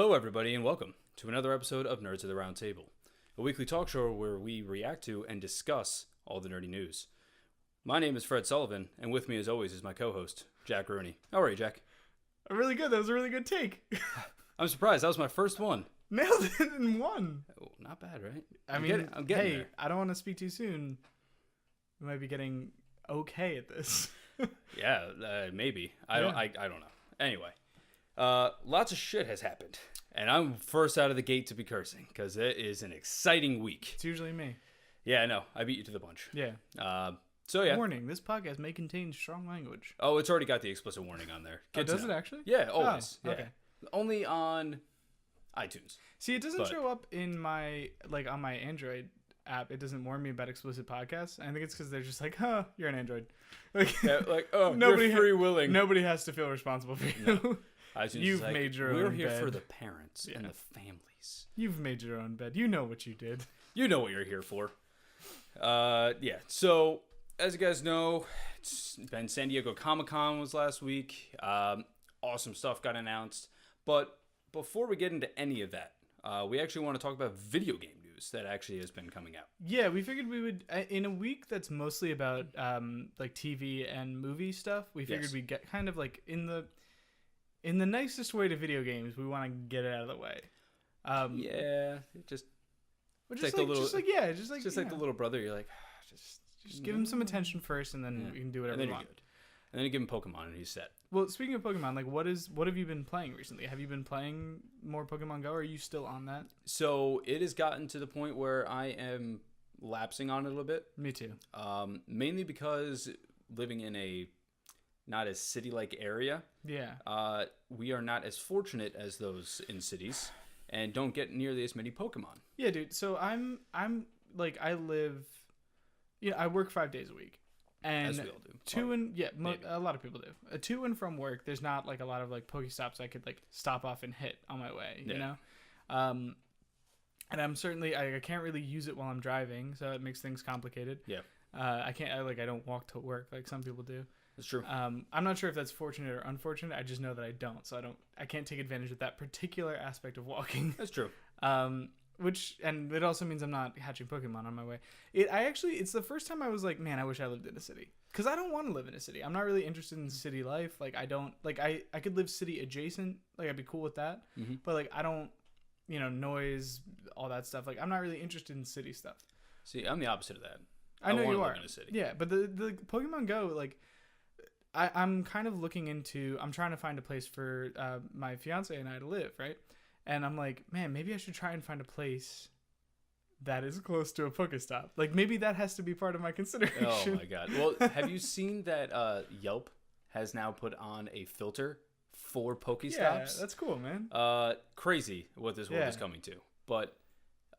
Hello, everybody, and welcome to another episode of Nerds at the Round Table, a weekly talk show where we react to and discuss all the nerdy news. My name is Fred Sullivan, and with me, as always, is my co-host, Jack Rooney. How are you, Jack? Really good. That was a really good take. I'm surprised. That was my first one. Nailed it in one. Oh, not bad, right? I'm getting there. I don't want to speak too soon. We might be getting okay at this. Yeah, maybe. I don't know. Anyway, lots of shit has happened, and I'm first out of the gate to be cursing because it is an exciting week. It's usually me. Yeah, I know. I beat you to the punch. Yeah. So yeah. Warning: this podcast may contain strong language. Oh, it's already got the explicit warning on there. Kids does it actually? Yeah, always. Oh, okay. Yeah. Only on iTunes. See, it doesn't show up in my on my Android app. It doesn't warn me about explicit podcasts. I think it's because they're just like, "Huh, you're an Android." You're free willing. Nobody has to feel responsible for you. No. You've made your own bed. We're here for the parents and the families. You've made your own bed. You know what you did. You know what you're here for. So, as you guys know, it's been San Diego Comic-Con was last week. Awesome stuff got announced. But before we get into any of that, we actually want to talk about video game news that actually has been coming out. Yeah, we figured we would, in a week that's mostly about like TV and movie stuff, we figured we'd get kind of like in the nicest way to video games, we want to get it out of the way. Just like the little brother. You're like, just give him some attention first, and then we can do whatever we want. Good. And then you give him Pokemon, and he's set. Well, speaking of Pokemon, like what have you been playing recently? Have you been playing more Pokemon Go? Or are you still on that? So it has gotten to the point where I am lapsing on it a little bit. Me too. Mainly because living in a not as city-like area. Yeah. We are not as fortunate as those in cities, and don't get nearly as many Pokemon. Yeah, dude. So I'm like I live. Yeah, I work 5 days a week. And as we all do. A lot of people do. To and from work, there's not like a lot of like Pokestops I could like stop off and hit on my way, you know? And I'm certainly, I can't really use it while I'm driving, so it makes things complicated. Yeah. I don't walk to work like some people do. That's true. I'm not sure if that's fortunate or unfortunate. I just know that I don't, so I can't take advantage of that particular aspect of walking. That's true. And it also means I'm not hatching Pokemon on my way. It's the first time I was like, man, I wish I lived in a city. Because I don't want to live in a city. I'm not really interested in city life. Like, I don't, like, I could live city adjacent. Like, I'd be cool with that. Mm-hmm. But, like, I don't, noise, all that stuff. Like, I'm not really interested in city stuff. See, I'm the opposite of that. I know you are. Live in a city. Yeah, but the Pokemon Go, like, I'm kind of looking into, I'm trying to find a place for my fiance and I to live, right? And I'm like, man, maybe I should try and find a place that is close to a Pokestop. Like, maybe that has to be part of my consideration. Oh, my God. Well, have you seen that Yelp has now put on a filter for Pokestops? Yeah, that's cool, man. Crazy what this world is coming to. But,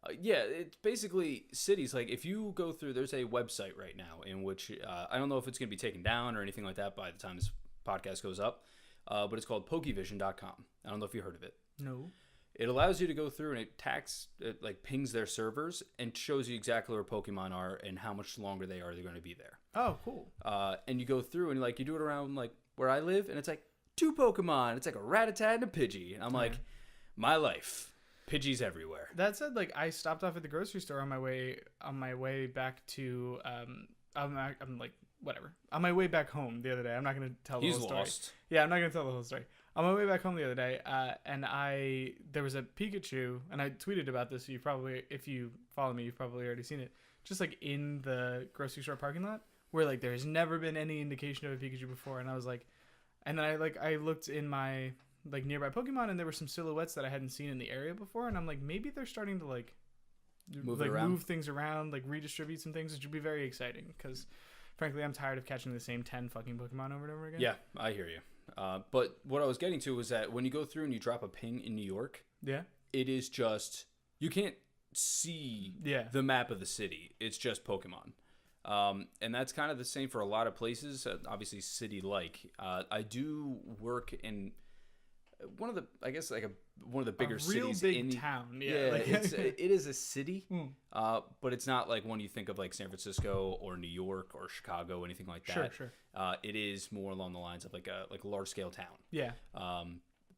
it's basically cities. Like, if you go through, there's a website right now in which, I don't know if it's going to be taken down or anything like that by the time this podcast goes up, but it's called Pokevision.com. I don't know if you heard of it. No. It allows you to go through and it pings their servers and shows you exactly where Pokemon are and how much longer they're going to be there. Oh, cool. And you go through and you do it around like where I live and it's like 2 Pokemon. It's like a Rattata and a Pidgey. And I'm like, my life. Pidgeys everywhere. That said, like I stopped off at the grocery store on my way back to I'm like whatever. On my way back home the other day. I'm not going to tell the whole story. Lost. Yeah, I'm not going to tell the whole story. On my way back home the other day, and there was a Pikachu, and I tweeted about this. So if you follow me, you've probably already seen it. Just like in the grocery store parking lot, where like there's never been any indication of a Pikachu before, and I was like, and then I looked in my like nearby Pokemon, and there were some silhouettes that I hadn't seen in the area before, and I'm like, maybe they're starting to move things around, like redistribute some things, which would be very exciting because, frankly, I'm tired of catching the same 10 fucking Pokemon over and over again. Yeah, I hear you. But what I was getting to was that when you go through and you drop a ping in New York, it is just, you can't see the map of the city. It's just Pokemon. And that's kind of the same for a lot of places, obviously city-like. I do work in one of the bigger cities. Real big town. Yeah. It is a city, but it's not like when you think of like San Francisco or New York or Chicago, anything like that. Sure. It is more along the lines of like a large scale town. Yeah.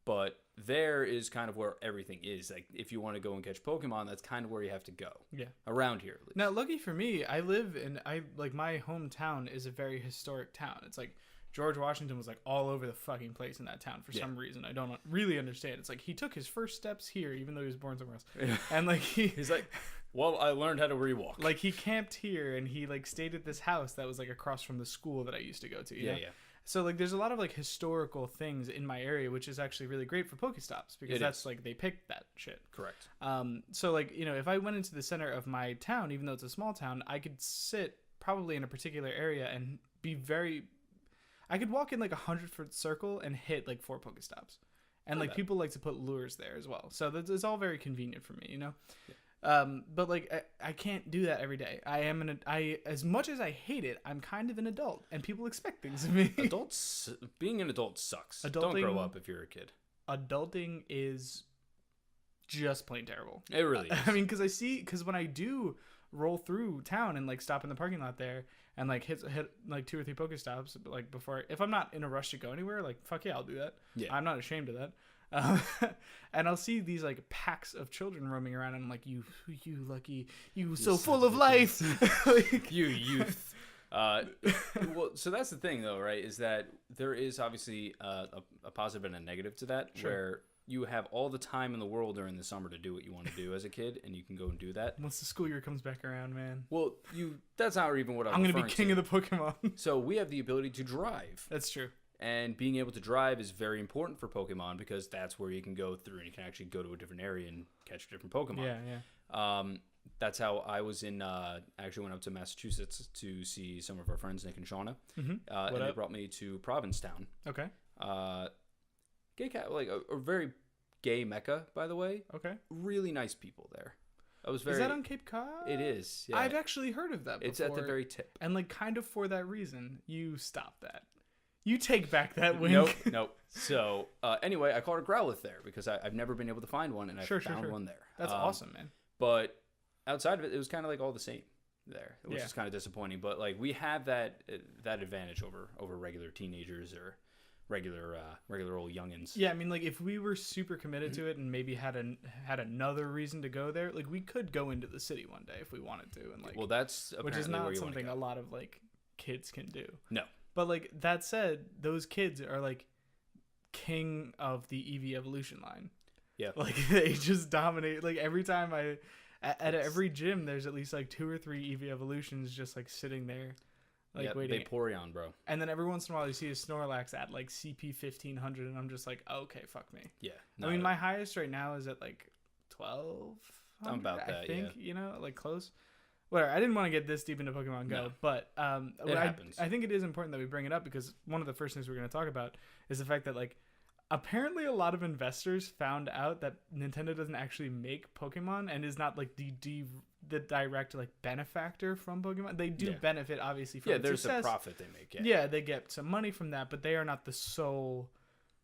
But there is kind of where everything is. Like, if you want to go and catch Pokemon, that's kind of where you have to go. Yeah. Around here, at least. Now, lucky for me, my hometown is a very historic town. It's like George Washington was like all over the fucking place in that town for some reason. I don't really understand. It's like he took his first steps here, even though he was born somewhere else. Yeah. And like he's like, well, I learned how to rewalk. Like he camped here and he like stayed at this house that was like across from the school that I used to go to. Yeah. So like there's a lot of like historical things in my area, which is actually really great for Pokestops because that's like they picked that shit. Correct. So like, you know, if I went into the center of my town, even though it's a small town, I could sit probably in a particular area and I could walk in like 100-foot circle and hit like 4 Pokestops. And like people like to put lures there as well. So it's all very convenient for me, you know? Yeah. But like I can't do that every day. I as much as I hate it, I'm kind of an adult and people expect things of me. Being an adult sucks. Don't grow up if you're a kid. Adulting is just plain terrible. It really is. I mean, because when I do roll through town and like stop in the parking lot there and like hit like 2 or 3 Pokestops, like before, if I'm not in a rush to go anywhere, like fuck yeah, I'll do that. Yeah. I'm not ashamed of that. And I'll see these like packs of children roaming around and I'm like, you lucky, you so full of life. Like, you youth. Well, so that's the thing though, right, is that there is obviously a positive and a negative to that. Sure. Where you have all the time in the world during the summer to do what you want to do as a kid, and you can go and do that. Once the school year comes back around, man. Well, that's not even what I'm going to be king of the Pokemon. So we have the ability to drive. That's true. And being able to drive is very important for Pokemon because that's where you can go through and you can actually go to a different area and catch different Pokemon. Yeah. That's how I was actually went up to Massachusetts to see some of our friends, Nick and Shauna. Mm-hmm. And they brought me to Provincetown. Okay. Gay cat, like a very gay mecca, by the way. Okay. Really nice people there. Is that on Cape Cod? It is. Yeah. I've actually heard of that before. It's at the very tip. And like kind of for that reason, you stop that. You take back that wink. Nope. So anyway, I caught a Growlithe there because I've never been able to find one, and I found one there. That's awesome, man. But outside of it, it was kind of like all the same there, which is kind of disappointing. But like we have that advantage over regular teenagers or regular old youngins. Yeah, I mean, like if we were super committed to it and maybe had another reason to go there, like we could go into the city one day if we wanted to, and like that's which is not something a lot of like kids can do. No. But like that said, those kids are like king of the Eevee evolution line. Yeah. Like they just dominate. Like every time at every gym, there's at least like 2 or 3 Eevee evolutions just like sitting there, like waiting. Vaporeon, bro. And then every once in a while you see a Snorlax at like CP 1500, and I'm just like, oh, okay, fuck me. Yeah. I mean, my highest right now is at like 12. I'm about that. I think you know, like close. Whatever. I didn't want to get this deep into Pokemon Go, but it happens. I think it is important that we bring it up because one of the first things we're going to talk about is the fact that like apparently a lot of investors found out that Nintendo doesn't actually make Pokemon and is not like the direct like benefactor from Pokemon. They do benefit obviously from there's success. a profit they make. Yeah, they get some money from that, but they are not the sole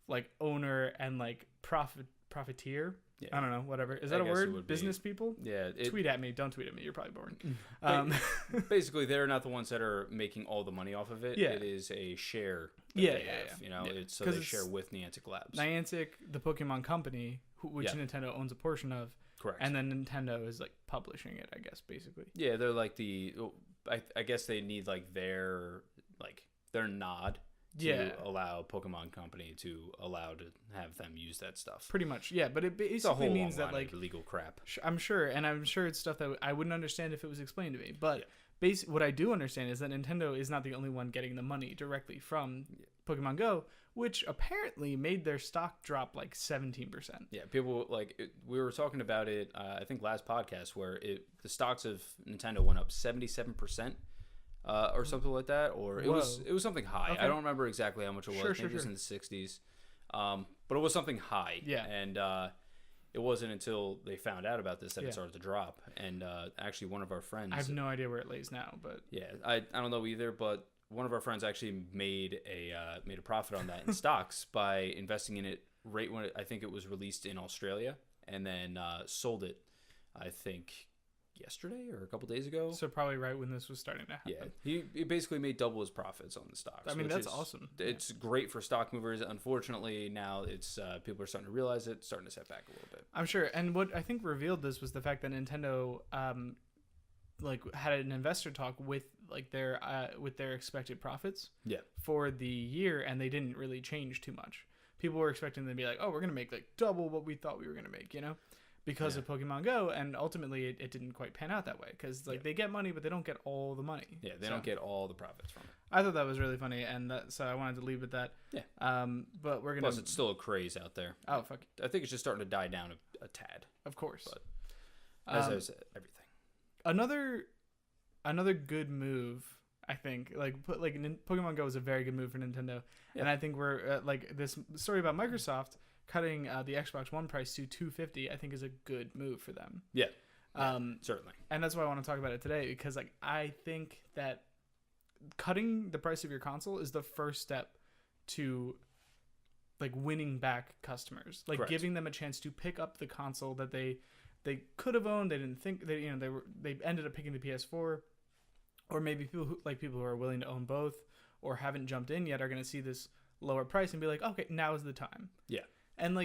like owner and like profiteer. Yeah. I don't know, whatever. Is that a word? Business people? Yeah. Tweet at me. Don't tweet at me. You're probably boring. Basically, they're not the ones that are making all the money off of it. Yeah. It is a share. Yeah. You know, so they share with Niantic Labs. Niantic, the Pokemon company, which Nintendo owns a portion of. Correct. And then Nintendo is like publishing it, I guess, basically. Yeah, they're like I guess they need like their nod. To allow Pokemon Company to allow to have them use that stuff. Pretty much, yeah. But it basically means that like legal crap. I'm sure it's stuff that I wouldn't understand if it was explained to me. But what I do understand is that Nintendo is not the only one getting the money directly from Pokemon Go, which apparently made their stock drop like 17%. Yeah, people we were talking about it. I think last podcast where the stocks of Nintendo went up 77%. Or something like that, or it was something high. Okay. I don't remember exactly how much it was. Maybe it was in the 60s, but it was something high. Yeah, and it wasn't until they found out about this that it started to drop. And actually, one of our friends, I have no idea where it lays now, but I don't know either. But one of our friends actually made a profit on that in stocks by investing in it right when I think it was released in Australia, and then sold it. I think yesterday or a couple days ago. So probably right when this was starting to happen. Yeah, he basically made double his profits on the stocks. I mean, that's awesome. It's great for stock movers. Unfortunately, now it's people are starting to realize it, starting to set back a little bit. I'm sure. And what I think revealed this was the fact that Nintendo had an investor talk with their expected profits for the year, and they didn't really change too much. People were expecting them to be like, oh, we're gonna make like double what we thought we were gonna make, because of Pokemon Go, and ultimately it didn't quite pan out that way, because they get money, but they don't get all the money. Yeah, they don't get all the profits from it. I thought that was really funny, and so I wanted to leave with that. Yeah. But we're gonna. Plus, it's still a craze out there. Oh fuck! I think it's just starting to die down a tad. Of course. But as I said, everything. Another good move, I think. Pokemon Go is a very good move for Nintendo, and I think we're this story about Microsoft cutting the Xbox One price to $250, I think is a good move for them. Yeah. Certainly. And that's why I want to talk about it today, because I think that cutting the price of your console is the first step to winning back customers, Correct. Giving them a chance to pick up the console that they could have owned. They didn't think they ended up picking the PS4, or maybe people who are willing to own both or haven't jumped in yet are going to see this lower price and be like, okay, now is the time. Yeah. And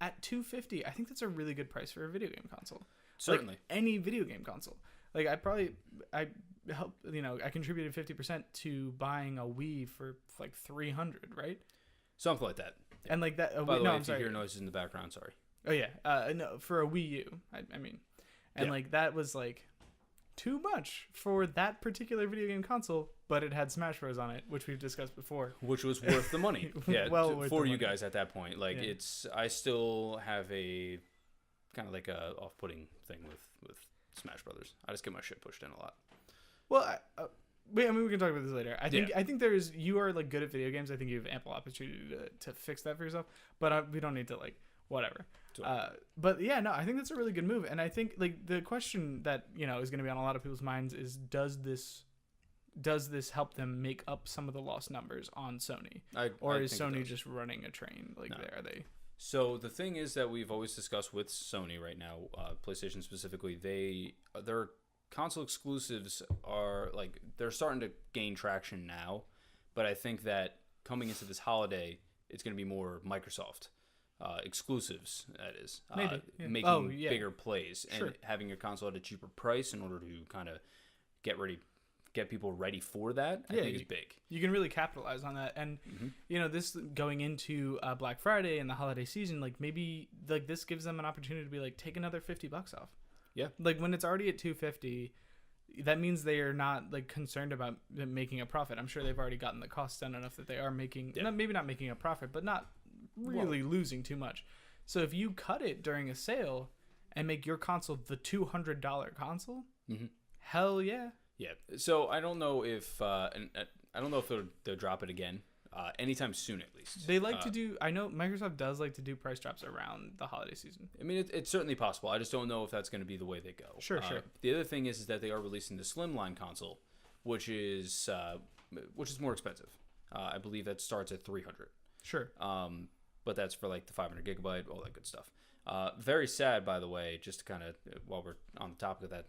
at $250, I think that's a really good price for a video game console. Certainly. Any video game console. I contributed 50% to buying a Wii for $300, right? Something like that. Yeah. And that. By the way, if you hear noises in the background, sorry. Oh yeah. No, for a Wii U, I mean, and that was too much for that particular video game console, but it had Smash Bros on it, which we've discussed before. Which was worth the money. Yeah, for you guys at that point. I still have a kind of a off-putting thing with Smash Brothers. I just get my shit pushed in a lot. Well, we can talk about this later. I think you are good at video games. I think you have ample opportunity to fix that for yourself, but we don't need to whatever. But yeah, no, I think that's a really good move. And I think the question that, is going to be on a lot of people's minds is, does this help them make up some of the lost numbers on Sony? Or is Sony just running a train? No. Are they? So the thing is that we've always discussed with Sony right now, PlayStation specifically, their console exclusives are they're starting to gain traction now, but I think that coming into this holiday, it's going to be more Microsoft exclusives, that is. Maybe. Making bigger plays and having your console at a cheaper price in order to kind of get people ready for that, I think is big. You can really capitalize on that. And, this going into Black Friday and the holiday season, maybe this gives them an opportunity to be take another $50 off. Yeah. When it's already at $250, that means they are not concerned about making a profit. I'm sure they've already gotten the costs down enough that they are making, maybe not making a profit, but not really losing too much. So if you cut it during a sale and make your console the $200 console, hell yeah. Yeah. So I don't know if they'll drop it again anytime soon, at least. They to do. I know Microsoft does like to do price drops around the holiday season. I mean, it's certainly possible. I just don't know if that's going to be the way they go. Sure. The other thing is that they are releasing the Slimline console, which is more expensive. I believe that starts at $300. Sure. But that's for the 500 gigabyte, all that good stuff. Very sad, by the way, just to kind of, while we're on the topic of that,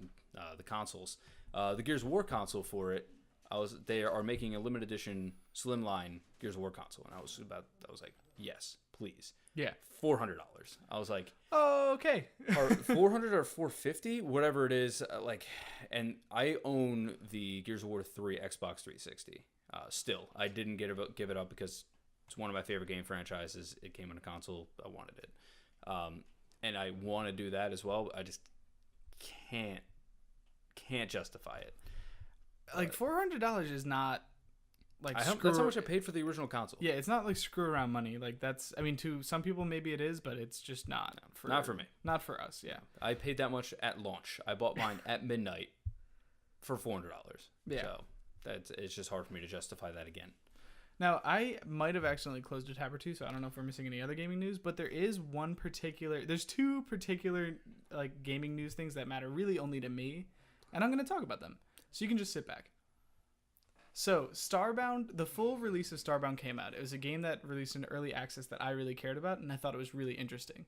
the consoles, the Gears of War console for it, they are making a limited edition slimline Gears of War console, and I was like, yes, please. Yeah. $400. I was like, oh, okay. or $400 or $450, whatever it is. And I own the Gears of War 3 Xbox 360. Still, I didn't give it up because it's one of my favorite game franchises. It came on a console. I wanted it. And I want to do that as well. I just can't justify it. $400 is not that's how much I paid for the original console. Yeah, it's not screw around money. To some people maybe it is, but it's just not. Not for me. Not for us. Yeah. I paid that much at launch. I bought mine at midnight for $400. Yeah. So it's just hard for me to justify that again. Now, I might have accidentally closed a tab or two, so I don't know if we're missing any other gaming news, but there's two particular gaming news things that matter really only to me, and I'm going to talk about them. So you can just sit back. So, Starbound, the full release of Starbound came out. It was a game that released in early access that I really cared about, and I thought it was really interesting.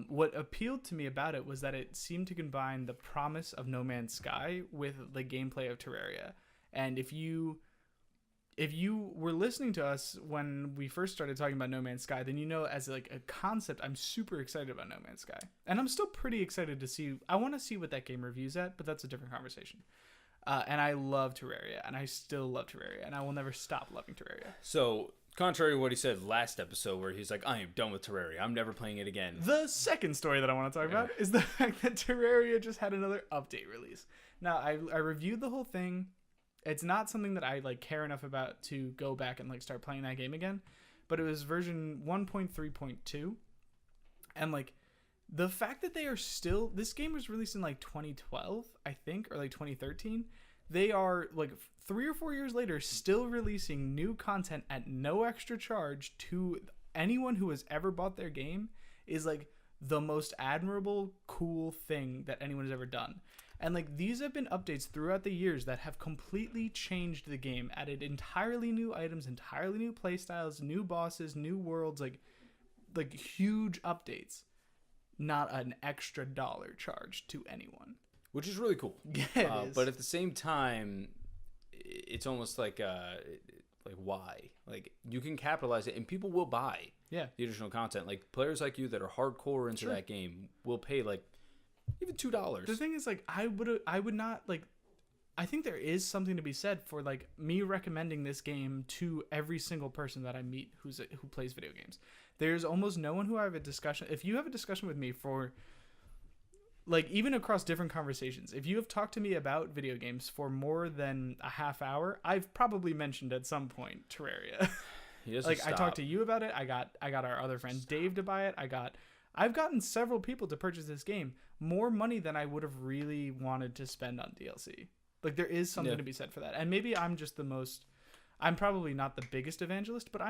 What appealed to me about it was that it seemed to combine the promise of No Man's Sky with the gameplay of Terraria. And if you were listening to us when we first started talking about No Man's Sky, then you know as like a concept, I'm super excited about No Man's Sky. And I'm still pretty excited to see, I want to see what that game reviews at, but that's a different conversation. And I love Terraria, and I still love Terraria, and I will never stop loving Terraria. So, contrary to what he said last episode, where he's like, I am done with Terraria. I'm never playing it again. The second story that I want to talk about is the fact that Terraria just had another update release. Now, I reviewed the whole thing. It's not something that I like care enough about to go back and like start playing that game again, but it was version 1.3.2, and like the fact that they are still, this game was released in like 2012, I think, or like 2013. They are like 3 or 4 years later still releasing new content at no extra charge to anyone who has ever bought their game is like the most admirable, cool thing that anyone has ever done. And like these have been updates throughout the years that have completely changed the game, added entirely new items, entirely new playstyles, new bosses, new worlds, like huge updates. Not an extra dollar charged to anyone. Which is really cool. Yeah, it is. But at the same time, it's almost like why? Like you can capitalize it, and people will buy the additional content. Like players like you that are hardcore into that game will pay like even $2. The thing is, like I would not like. I think there is something to be said for like me recommending this game to every single person that I meet who plays video games. There's almost no one who I have a discussion. If you have a discussion with me for like even across different conversations, if you have talked to me about video games for more than a half hour, I've probably mentioned at some point Terraria. Like I talked to you about it. I got our other friend Dave to buy it. I've gotten several people to purchase this game, more money than I would have really wanted to spend on DLC. Like there is something to be said for that. And maybe I'm just I'm probably not the biggest evangelist, but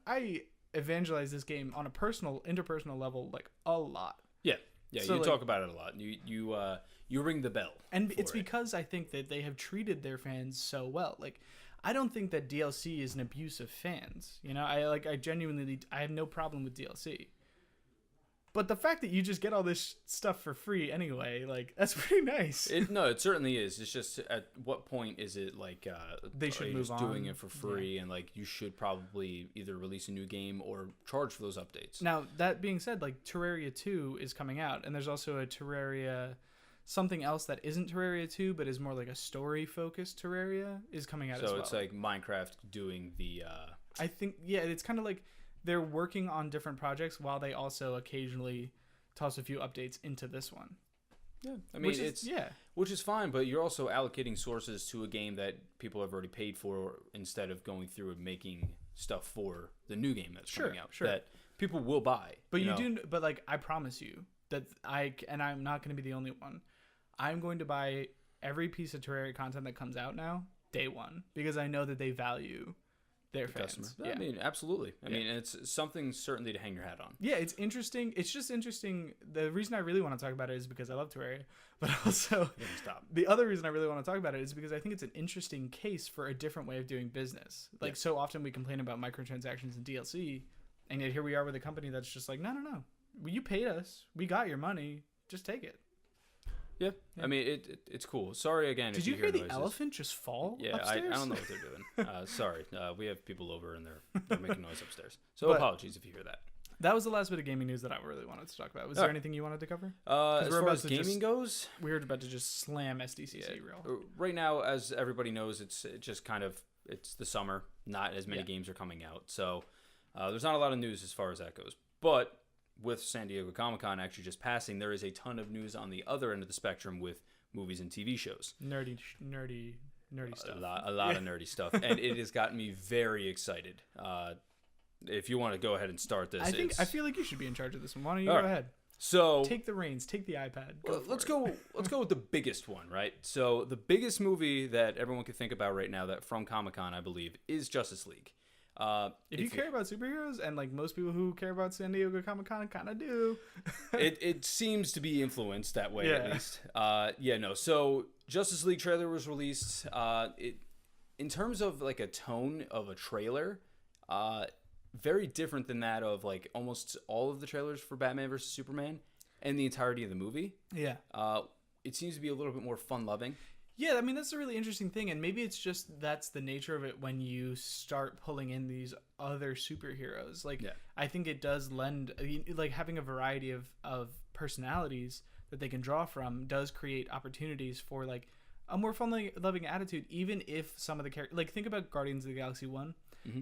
I evangelize this game on a interpersonal level like a lot. Yeah, so you talk about it a lot. You ring the bell, and it's because I think that they have treated their fans so well. Like, I don't think that DLC is an abuse of fans. You know, I genuinely I have no problem with DLC. But the fact that you just get all this stuff for free anyway, like that's pretty nice. No, it certainly is. It's just at what point is it like they should move on doing it for free, and like you should probably either release a new game or charge for those updates. Now that being said, like Terraria 2 is coming out, and there's also a Terraria, something else that isn't Terraria 2 but is more like a story focused Terraria is coming out as well. So it's like Minecraft doing the. I think it's kind of like. They're working on different projects while they also occasionally toss a few updates into this one. Yeah, I mean which is fine, but you're also allocating sources to a game that people have already paid for instead of going through and making stuff for the new game that's coming out that people will buy. But but like I promise you that I'm not going to be the only one. I'm going to buy every piece of Terraria content that comes out now day one because I know that they value their fans. Customer. Yeah. I mean, absolutely. I mean, it's something certainly to hang your hat on. Yeah, it's interesting. It's just interesting. The reason I really want to talk about it is because I love Terraria, but also the other reason I really want to talk about it is because I think it's an interesting case for a different way of doing business. Like so often we complain about microtransactions and DLC, and yet here we are with a company that's just like, no. You paid us. We got your money. Just take it. Yeah. I mean, it's cool. Sorry again. Did you hear the elephant just fall? Yeah, upstairs? I don't know what they're doing. Sorry. We have people over and they're making noise upstairs. So apologies if you hear that. That was the last bit of gaming news that I really wanted to talk about. Was there anything you wanted to cover? As far as gaming goes, we're about to just slam SDCC real. Right now, as everybody knows, it's just kind of it's the summer. Not as many games are coming out, so there's not a lot of news as far as that goes. But with San Diego Comic-Con actually just passing, there is a ton of news on the other end of the spectrum with movies and TV shows. Nerdy stuff. A lot of nerdy stuff, and it has gotten me very excited. If you want to go ahead and start this, I feel like you should be in charge of this one. Why don't you go ahead? So take the reins, take the iPad. Let's go with the biggest one, right? So the biggest movie that everyone can think about right now that from Comic-Con, I believe, is Justice League. If you care about superheroes, and like most people who care about San Diego Comic-Con kind of do, it seems to be influenced that way at least. So Justice League trailer was released. In terms of like a tone of a trailer, very different than that of like almost all of the trailers for Batman versus Superman and the entirety of the movie. Yeah. It seems to be a little bit more fun-loving. Yeah, I mean, that's a really interesting thing, and maybe it's just that's the nature of it when you start pulling in these other superheroes. Like, I think it does lend, like, having a variety of personalities that they can draw from does create opportunities for, like, a more fun-loving attitude, even if some of the characters... Like, think about Guardians of the Galaxy 1,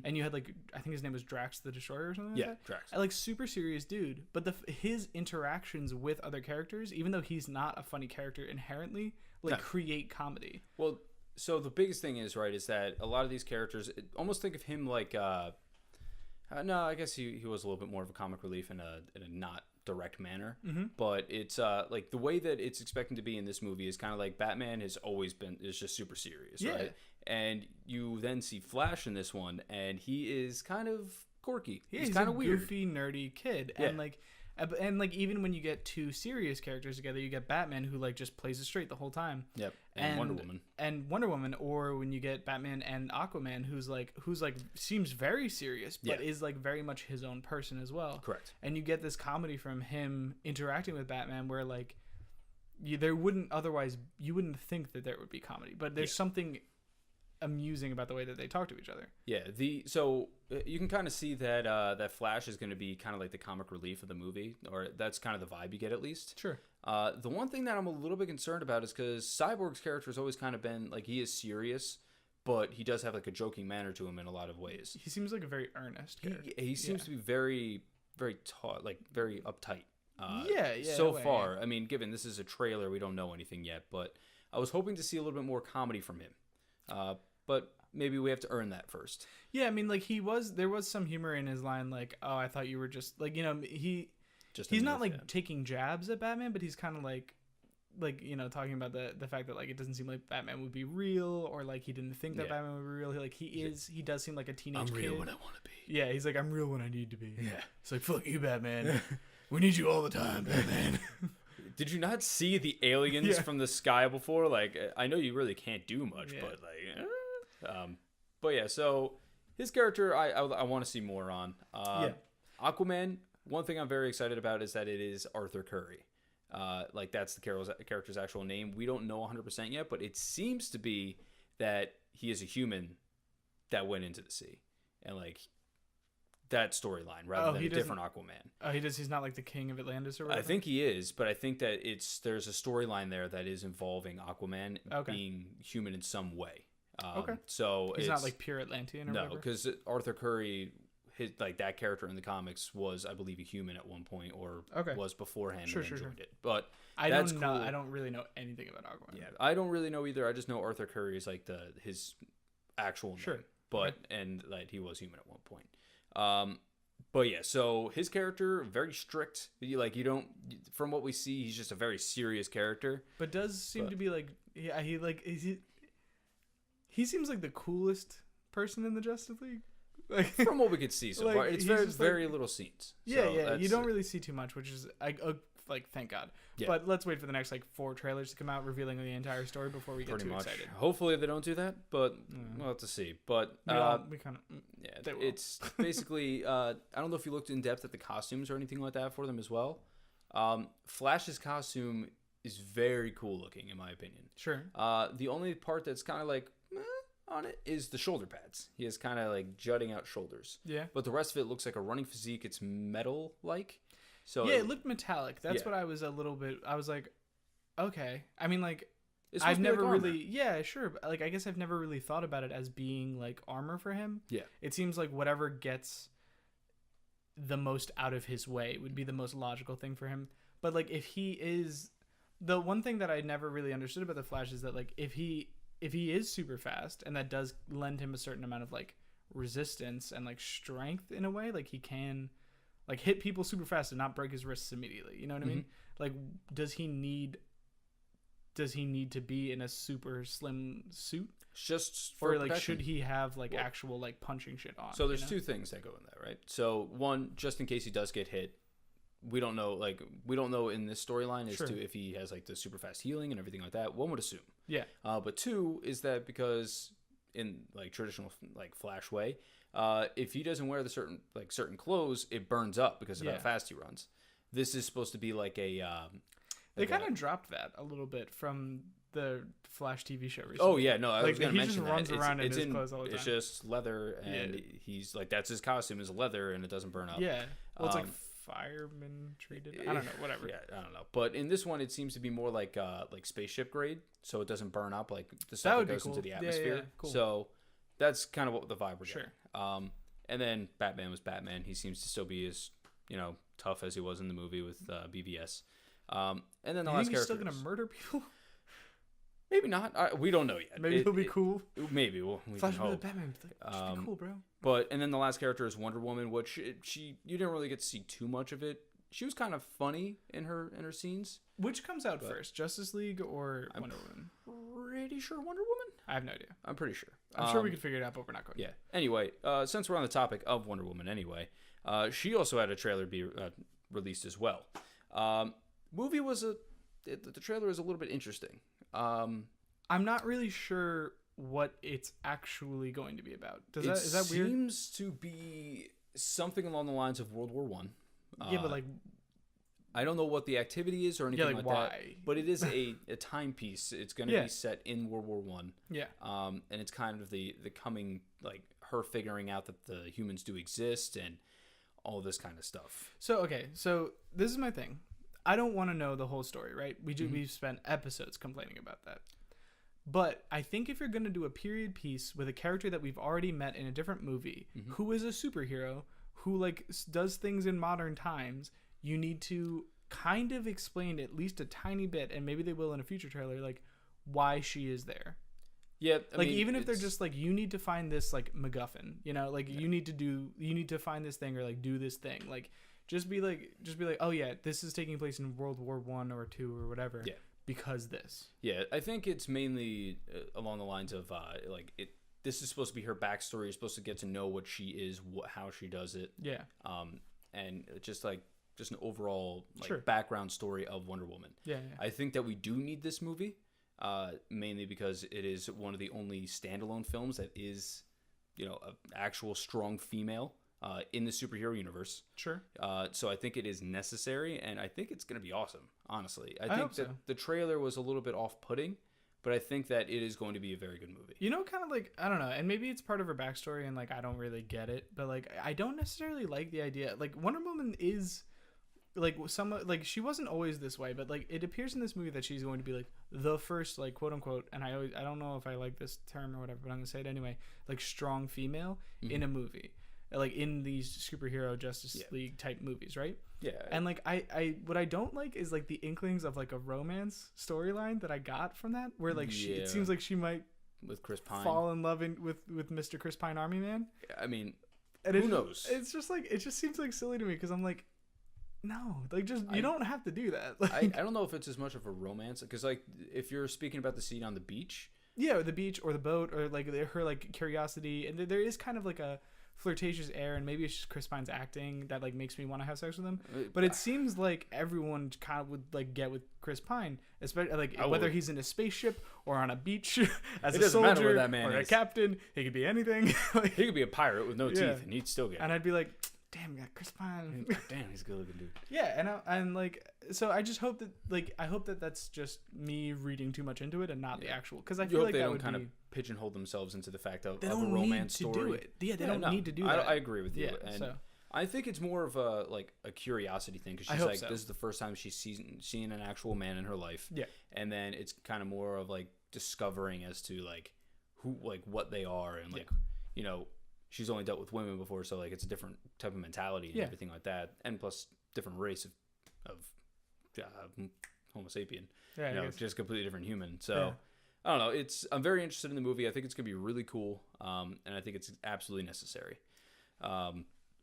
and you had, like, I think his name was Drax the Destroyer or something like that? Yeah, Drax. Like, super serious dude, but his interactions with other characters, even though he's not a funny character inherently... create comedy. Well, so the biggest thing is, right, is that a lot of these characters, almost think of him like, no, I guess he was a little bit more of a comic relief in a not direct manner, but it's like the way that it's expected to be in this movie is kind of like Batman is just super serious, right? And you then see Flash in this one, and he is kind of quirky. He's kind of weird, goofy, nerdy kid, and like even when you get two serious characters together, you get Batman who like just plays it straight the whole time. Yep. And Wonder Woman, or when you get Batman and Aquaman, who's like seems very serious, but is like very much his own person as well. Correct. And you get this comedy from him interacting with Batman, where like you wouldn't think that there would be comedy, but there's something amusing about the way that they talk to each other. Yeah, so you can kind of see that that Flash is going to be kind of like the comic relief of the movie, or that's kind of the vibe you get at least. Sure. The one thing that I'm a little bit concerned about is because Cyborg's character has always kind of been like he is serious, but he does have like a joking manner to him in a lot of ways. He seems like a very earnest character. He seems to be very, very like very uptight. So far, I mean, given this is a trailer, we don't know anything yet, but I was hoping to see a little bit more comedy from him. But maybe we have to earn that first. Yeah, I mean, like there was some humor in his line, like, "Oh, I thought you were just like," he's not like taking jabs at Batman, but he's kind of like talking about the fact that like it doesn't seem like Batman would be real, or like he didn't think that Batman would be real. He does seem like a teenage kid. I'm real when I want to be. Yeah, he's like, I'm real when I need to be. Yeah, it's like, fuck you, Batman. We need you all the time, Batman. Did you not see the aliens from the sky before? Like, I know you really can't do much, but like. But yeah, so his character I want to see more on. Aquaman, one thing I'm very excited about is that it is Arthur Curry. Like that's the character's actual name. We don't know 100% yet, but it seems to be that he is a human that went into the sea, and like that storyline rather than a different Aquaman. Oh, he's not like the king of Atlantis or whatever? I think he is, but I think that there's a storyline there that is involving Aquaman being human in some way. So he's not like pure Atlantean or whatever? No, because Arthur Curry, like that character in the comics was, I believe, a human at one point, or was beforehand and joined it. But I don't really know anything about Aquaman. Yeah, I don't really know either. I just know Arthur Curry is like his actual name. But and like he was human at one point. But yeah, so his character very strict. From what we see, he's just a very serious character. But does seem to be like he seems like the coolest person in the Justice League. Like, from what we could see so far, it's very little scenes. Yeah, you don't really see too much, which is like thank God. Yeah. But let's wait for the next 4 trailers to come out revealing the entire story before we get too excited. Hopefully they don't do that, but we'll have to see. But we kind of it's basically I don't know if you looked in depth at the costumes or anything like that for them as well. Flash's costume is very cool looking in my opinion. Sure. The only part that's kind of like on it is the shoulder pads. He has kind of like jutting out shoulders. Yeah. But the rest of it looks like a running physique. It's metal like. So yeah, it looked metallic. That's what I was I was like, okay. I mean, like, I've never really, sure. But like, I guess I've never really thought about it as being like armor for him. Yeah. It seems like whatever gets the most out of his way would be the most logical thing for him. But like, if he is, the one thing that I never really understood about the Flash is that like, if he is super fast, and that does lend him a certain amount of like resistance and like strength in a way, like he can like hit people super fast and not break his wrists immediately. You know what I mean? Like, does he need to be in a super slim suit? Just for or like protection. Should he have like actual like punching shit on? So there's two things that go in there, right? So one, just in case he does get hit, we don't know in this storyline as to if he has like the super fast healing and everything like that. One would assume. Yeah. But two is that because in like traditional like Flash way, if he doesn't wear the certain clothes, it burns up because of how fast he runs. This is supposed to be like a. They kind of dropped that a little bit from the Flash TV show recently. Oh yeah, no, I was going to mention that. He just runs around in his clothes all the time. It's just leather, and he's like, that's his costume is leather, and it doesn't burn up. Yeah, well, it's like fireman treated. I don't know, whatever. Yeah, I don't know. But in this one, it seems to be more like spaceship grade, so it doesn't burn up like the stuff that goes into the atmosphere. Yeah, cool. So that's kind of what the vibe we're getting. And then Batman was Batman. He seems to still be as tough as he was in the movie with BVS. And then the last character. He's still gonna murder people. Maybe not. We don't know yet. Maybe he'll be cool. Maybe we Flash can hope. Batman. Should be cool, bro. But and then the last character is Wonder Woman, which you didn't really get to see too much of it. She was kind of funny in her scenes. Which comes out first, Justice League or Wonder Woman? Pretty sure Wonder Woman. I have no idea. I'm pretty sure. I'm sure we could figure it out, but we're not going. Yeah. Anyway, since we're on the topic of Wonder Woman, anyway, she also had a trailer be released as well. Movie was the trailer is a little bit interesting. I'm not really sure what it's actually going to be about. Is that weird? It seems to be something along the lines of World War One. Yeah, but like, I don't know what the activity is or anything like why? that. But it is a timepiece. It's going to be set in World War One. Yeah. And it's kind of the coming, like her figuring out that the humans do exist and all this kind of stuff. So this is my thing. I don't want to know the whole story, right? We've spent episodes complaining about that. But I think if you're going to do a period piece with a character that we've already met in a different movie, who is a superhero, who like does things in modern times, you need to kind of explain at least a tiny bit, and maybe they will in a future trailer, like why she is there. Yeah, I mean, even if they're just like, you need to find this like MacGuffin, like you need to find this thing or like do this thing, like just be like, oh yeah, this is taking place in World War I or II or whatever. Yeah. Because this. Yeah, I think it's mainly along the lines of this is supposed to be her backstory. You're supposed to get to know what she is, how she does it. Yeah. And just an overall background story of Wonder Woman. Yeah. I think that we do need this movie, mainly because it is one of the only standalone films that is, an actual strong female in the superhero universe. Sure. So I think it is necessary, and I think it's going to be awesome, honestly. I think that the trailer was a little bit off-putting, but I think that it is going to be a very good movie. Kind of like, I don't know, and maybe it's part of her backstory, and like I don't really get it, but like I don't necessarily like the idea. Like Wonder Woman is like she wasn't always this way, but like it appears in this movie that she's going to be like the first, like, quote unquote, and I don't know if I like this term or whatever, but I'm gonna say it anyway, like strong female in a movie. Like in these superhero Justice League type movies, right? Yeah. And like I what I don't like is like the inklings of like a romance storyline that I got from that, where like it seems like she might with Chris Pine fall in love with Mr. Chris Pine Army Man. I mean, who knows? It's just like, it just seems like silly to me because I'm like, no, like just you don't have to do that. Like, I don't know if it's as much of a romance, because like if you're speaking about the scene on the beach, or the beach or the boat or like her like curiosity, and there is kind of like a flirtatious air, and maybe it's just Chris Pine's acting that like makes me want to have sex with him. But it seems like everyone kind of would like get with Chris Pine, especially like whether he's in a spaceship or on a beach as a soldier that man or a captain. He could be anything. Like, he could be a pirate with no teeth, and he'd still get. And I'd be like, damn, yeah, Chris Pine. Damn, he's a good looking dude. Yeah, and like, so I just hope that I hope that that's just me reading too much into it and not the actual, because I feel like they that don't would kind of pigeonhole themselves into the fact of a romance story. Do it. Yeah, they don't need to do that. I agree with you. Yeah, and I think it's more of a curiosity thing, because she's like, this is the first time she's seen an actual man in her life. Yeah, and then it's kind of more of like discovering as to like who, like what they are, and like she's only dealt with women before, so like it's a different type of mentality and everything like that, and plus different race of Homo sapien. Yeah, just completely different human. So I don't know. I'm very interested in the movie. I think it's gonna be really cool, and I think it's absolutely necessary.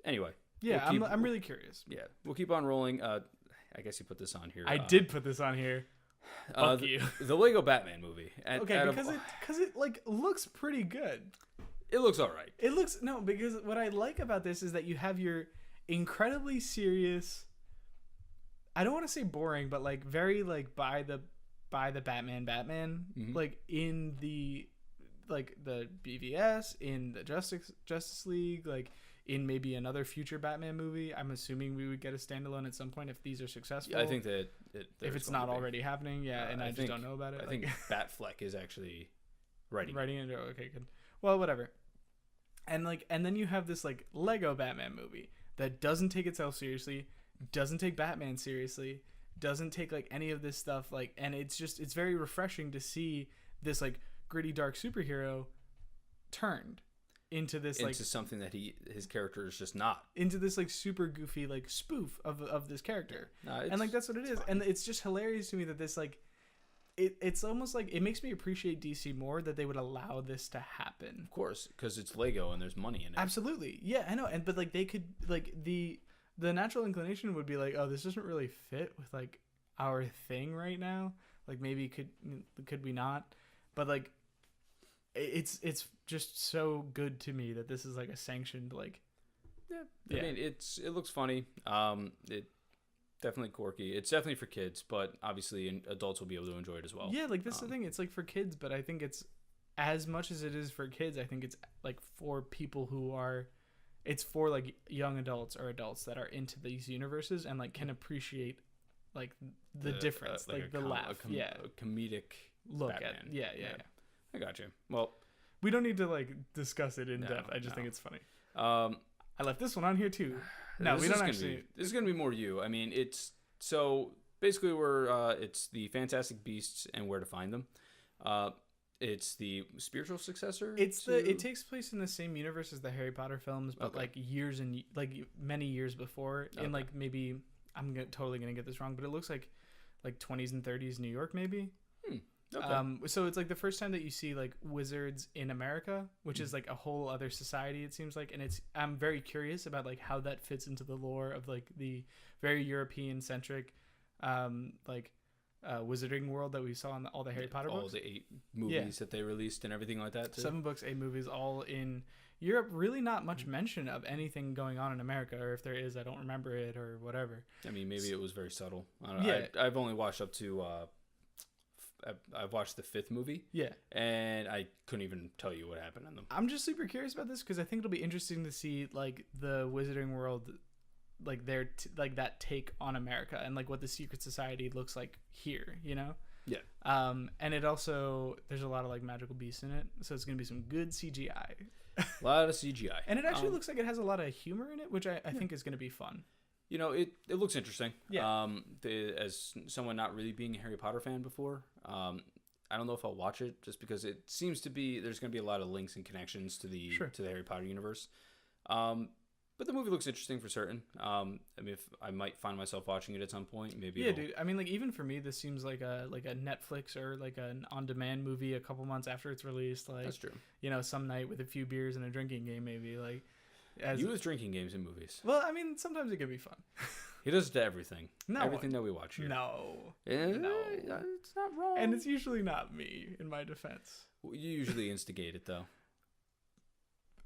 Anyway, I'm really curious. Yeah, we'll keep on rolling. I guess you put this on here. I did put this on here. Fuck you. The Lego Batman movie. Because it like looks pretty good. It looks all right. Because what I like about this is that you have your incredibly serious, I don't want to say boring, but like very like by the Batman, like in the like the BVS, in the Justice League, like in maybe another future Batman movie. I'm assuming we would get a standalone at some point if these are successful. Yeah, I think that if it's not already happening, and I just don't know about it. I think Batfleck is actually writing it. Oh, okay, good. Well, whatever. And then you have this like Lego Batman movie that doesn't take itself seriously, doesn't take Batman seriously, doesn't take like any of this stuff, like, and it's very refreshing to see this like gritty dark superhero turned into this into something that his character is just not, into this like super goofy like spoof of this character. And like that's what it is. And it's just hilarious to me that this like it's almost like it makes me appreciate DC more that they would allow this to happen. Of course, because it's Lego and there's money in it. Absolutely. Yeah, I know. But like they could, like the natural inclination would be like, oh, this doesn't really fit with like our thing right now. Like maybe could we not? But like it's just so good to me that this is like a sanctioned like. Yeah. I mean, it looks funny. It definitely quirky. It's definitely for kids, but obviously adults will be able to enjoy it as well. Yeah, like this is the thing. It's like for kids, but I think it's as much as it is for kids. I think it's like for people who are. It's for like young adults or adults that are into these universes and like can appreciate like the difference, like the laugh, a comedic look Batman. at, yeah. I got you. Well, we don't need to like discuss it in depth. I just think it's funny. I left this one on here too. No, we don't actually. This is gonna be more you. I mean, it's so basically it's the Fantastic Beasts and Where to Find Them. It's the spiritual successor. It takes place in the same universe as the Harry Potter films, but like years and like many years before. In like maybe totally gonna get this wrong, but it looks like 20s and 30s New York maybe. Okay. So it's like the first time that you see like wizards in America, which is like a whole other society, it seems like, and I'm very curious about like how that fits into the lore of like the very European centric wizarding world that we saw in all the Harry Potter books. All the 8 movies that they released and everything like that too. 7 books, 8 movies, all in Europe. Really not much mention of anything going on in America, or if there is, I don't remember it or whatever. I mean, maybe it was very subtle. I don't know. I've only watched up to I've watched the 5th movie. Yeah. And I couldn't even tell you what happened in them. I'm just super curious about this because I think it'll be interesting to see like the Wizarding World, like their that take on America and like what the secret society looks like here, you know? Yeah. And it also, there's a lot of like magical beasts in it, so it's gonna be some good CGI. A lot of CGI. And it actually looks like it has a lot of humor in it, which I think is gonna be fun. You know, it looks interesting. Yeah. As someone not really being a Harry Potter fan before, I don't know if I'll watch it just because it seems to be there's going to be a lot of links and connections to the Harry Potter universe. But the movie looks interesting for certain. I mean, if I might find myself watching it at some point, maybe. Yeah, dude. I mean, like even for me, this seems like a Netflix or like an on-demand movie a couple months after it's released. Like that's true. You know, some night with a few beers and a drinking game, maybe like. You with drinking games and movies. Well, I mean, sometimes it can be fun. He does it to everything. No, everything that we watch here. No, no, it's not wrong. And it's usually not me, in my defense. You usually instigate it, though.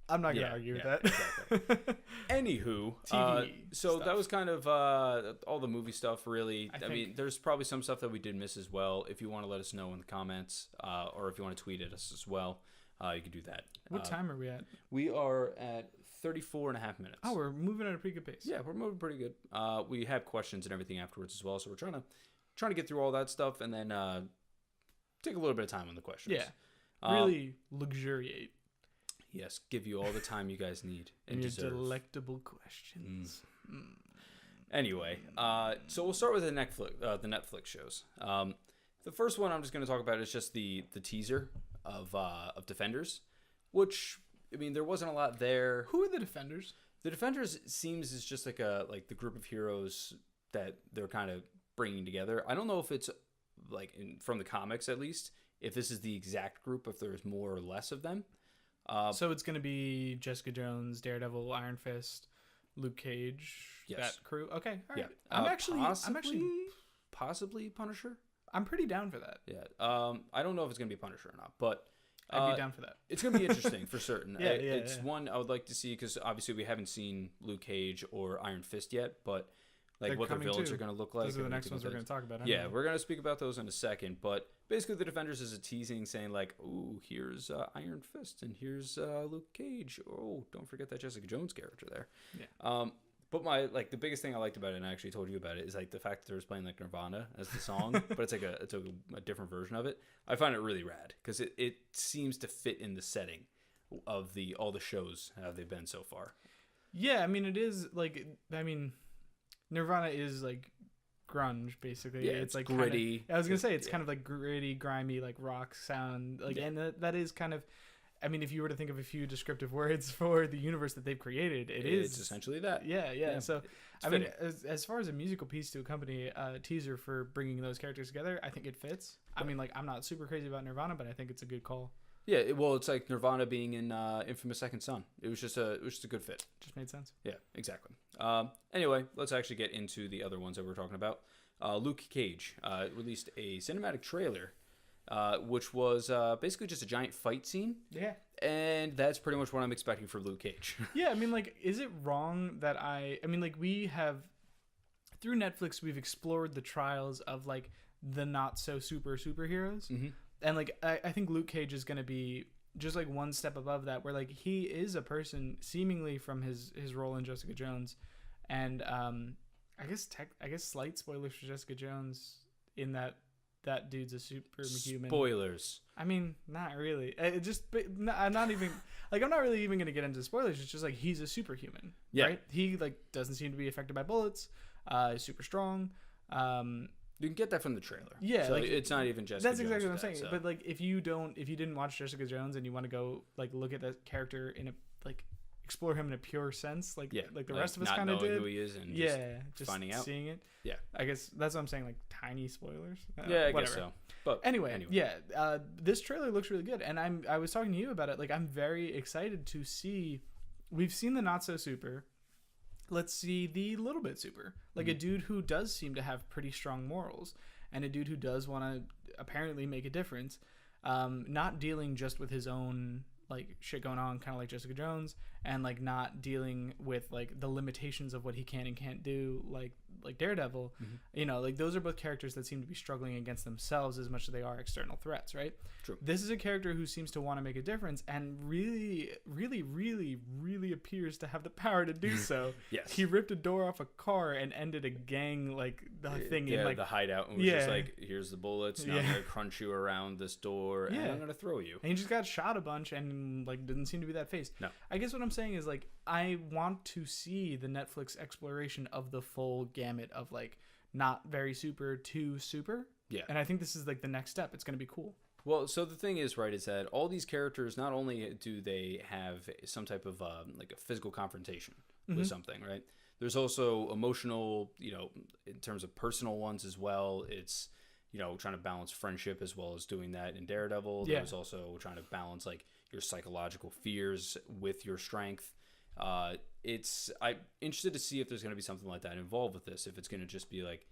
I'm not gonna argue with that. Exactly. Anywho, TV so stuff. that was kind of all the movie stuff. Really, I mean, there's probably some stuff that we did miss as well. If you want to let us know in the comments, or if you want to tweet at us as well, you can do that. What time are we at? We are at 34 and a half minutes. Oh, we're moving at a pretty good pace. Yeah, we're moving pretty good. We have questions and everything afterwards as well, so we're trying to get through all that stuff and then take a little bit of time on the questions. Yeah, really luxuriate. Yes, give you all the time you guys need and your deserve. Delectable questions. Anyway, so we'll start with the Netflix shows. The first one I'm just going to talk about is just the teaser of Defenders, which. I mean, there wasn't a lot there. Who are the Defenders? The Defenders seems is just like the group of heroes that they're kind of bringing together. I don't know if it's like from the comics at least, if this is the exact group, if there's more or less of them. So it's going to be Jessica Jones, Daredevil, Iron Fist, Luke Cage, that crew. Okay, all right. Yeah, possibly Punisher. I'm pretty down for that. Yeah. I don't know if it's going to be Punisher or not, but. I'd be down for that. It's going to be interesting for certain. It's one I would like to see because obviously we haven't seen Luke Cage or Iron Fist yet, but like what their villains are going to look like. Those are the next ones we're going to talk about. Yeah, we're going to speak about those in a second. But basically, the Defenders is a teasing saying like, "Ooh, here's Iron Fist, and here's Luke Cage. Oh, don't forget that Jessica Jones character there." Yeah. But the biggest thing I liked about it, and I actually told you about it, is like the fact that there was playing like Nirvana as the song, but it's like a different version of it. I find it really rad because it seems to fit in the setting of all the shows how they've been so far. Yeah, I mean it is like Nirvana is like grunge basically. Yeah, it's like gritty. I was gonna say it's kind of like gritty, grimy, like rock sound. Like, and that is kind of. I mean, if you were to think of a few descriptive words for the universe that they've created, it's essentially that. Yeah. So, I mean, as far as a musical piece to accompany a teaser for bringing those characters together, I think it fits. I mean, like, I'm not super crazy about Nirvana, but I think it's a good call. Yeah, well, it's like Nirvana being in Infamous Second Son. It was just a good fit. Just made sense. Yeah, exactly. Anyway, let's actually get into the other ones that we're talking about. Luke Cage released a cinematic trailer. Which was basically just a giant fight scene. Yeah. And that's pretty much what I'm expecting from Luke Cage. Yeah, I mean, like, is it wrong that I mean, like, we have, through Netflix, we've explored the trials of, like, the not-so-super superheroes. Mm-hmm. And, like, I think Luke Cage is going to be just, like, one step above that, where, like, he is a person, seemingly from his role in Jessica Jones. And I guess slight spoilers for Jessica Jones in that dude's a superhuman. Spoilers. I mean, not really. I'm not even like I'm not really even gonna get into spoilers. It's just like he's a superhuman, right? He like doesn't seem to be affected by bullets. He's super strong. You can get that from the trailer. Yeah, so like it's not even Jessica. That's exactly Jones what I'm saying. So. But like, if you didn't watch Jessica Jones and you want to go like look at that character in a like explore him in a pure sense, like the rest of us kind of did. Who he is and just finding out, seeing it. Yeah, I guess that's what I'm saying. Like tiny spoilers. I guess so. But anyway. This trailer looks really good, and I was talking to you about it. Like, I'm very excited to see. We've seen the not so super. Let's see the little bit super. Like a dude who does seem to have pretty strong morals, and a dude who does want to apparently make a difference. Not dealing just with his own like shit going on, kind of like Jessica Jones, and like not dealing with like the limitations of what he can and can't do, like Daredevil. Mm-hmm. You know, like those are both characters that seem to be struggling against themselves as much as they are external threats, right? True. This is a character who seems to want to make a difference and really, really, really, really appears to have the power to do so. Yes. He ripped a door off a car and ended a gang thing in like the hideout, and was just like, here's the bullets. Now I'm gonna crunch you around this door, and I'm gonna throw you. And he just got shot a bunch and like didn't seem to be that phased. No. I guess what I'm saying is like I want to see the Netflix exploration of the full gamut of like not very super to super. Yeah. And I think this is like the next step. It's going to be cool. Well, so the thing is, right, is that all these characters, not only do they have some type of like a physical confrontation with something, right? There's also emotional, you know, in terms of personal ones as well. It's, you know, trying to balance friendship as well as doing that in Daredevil. Yeah. There's also trying to balance like your psychological fears with your strength. I'm interested to see if there's going to be something like that involved with this. If it's going to just be like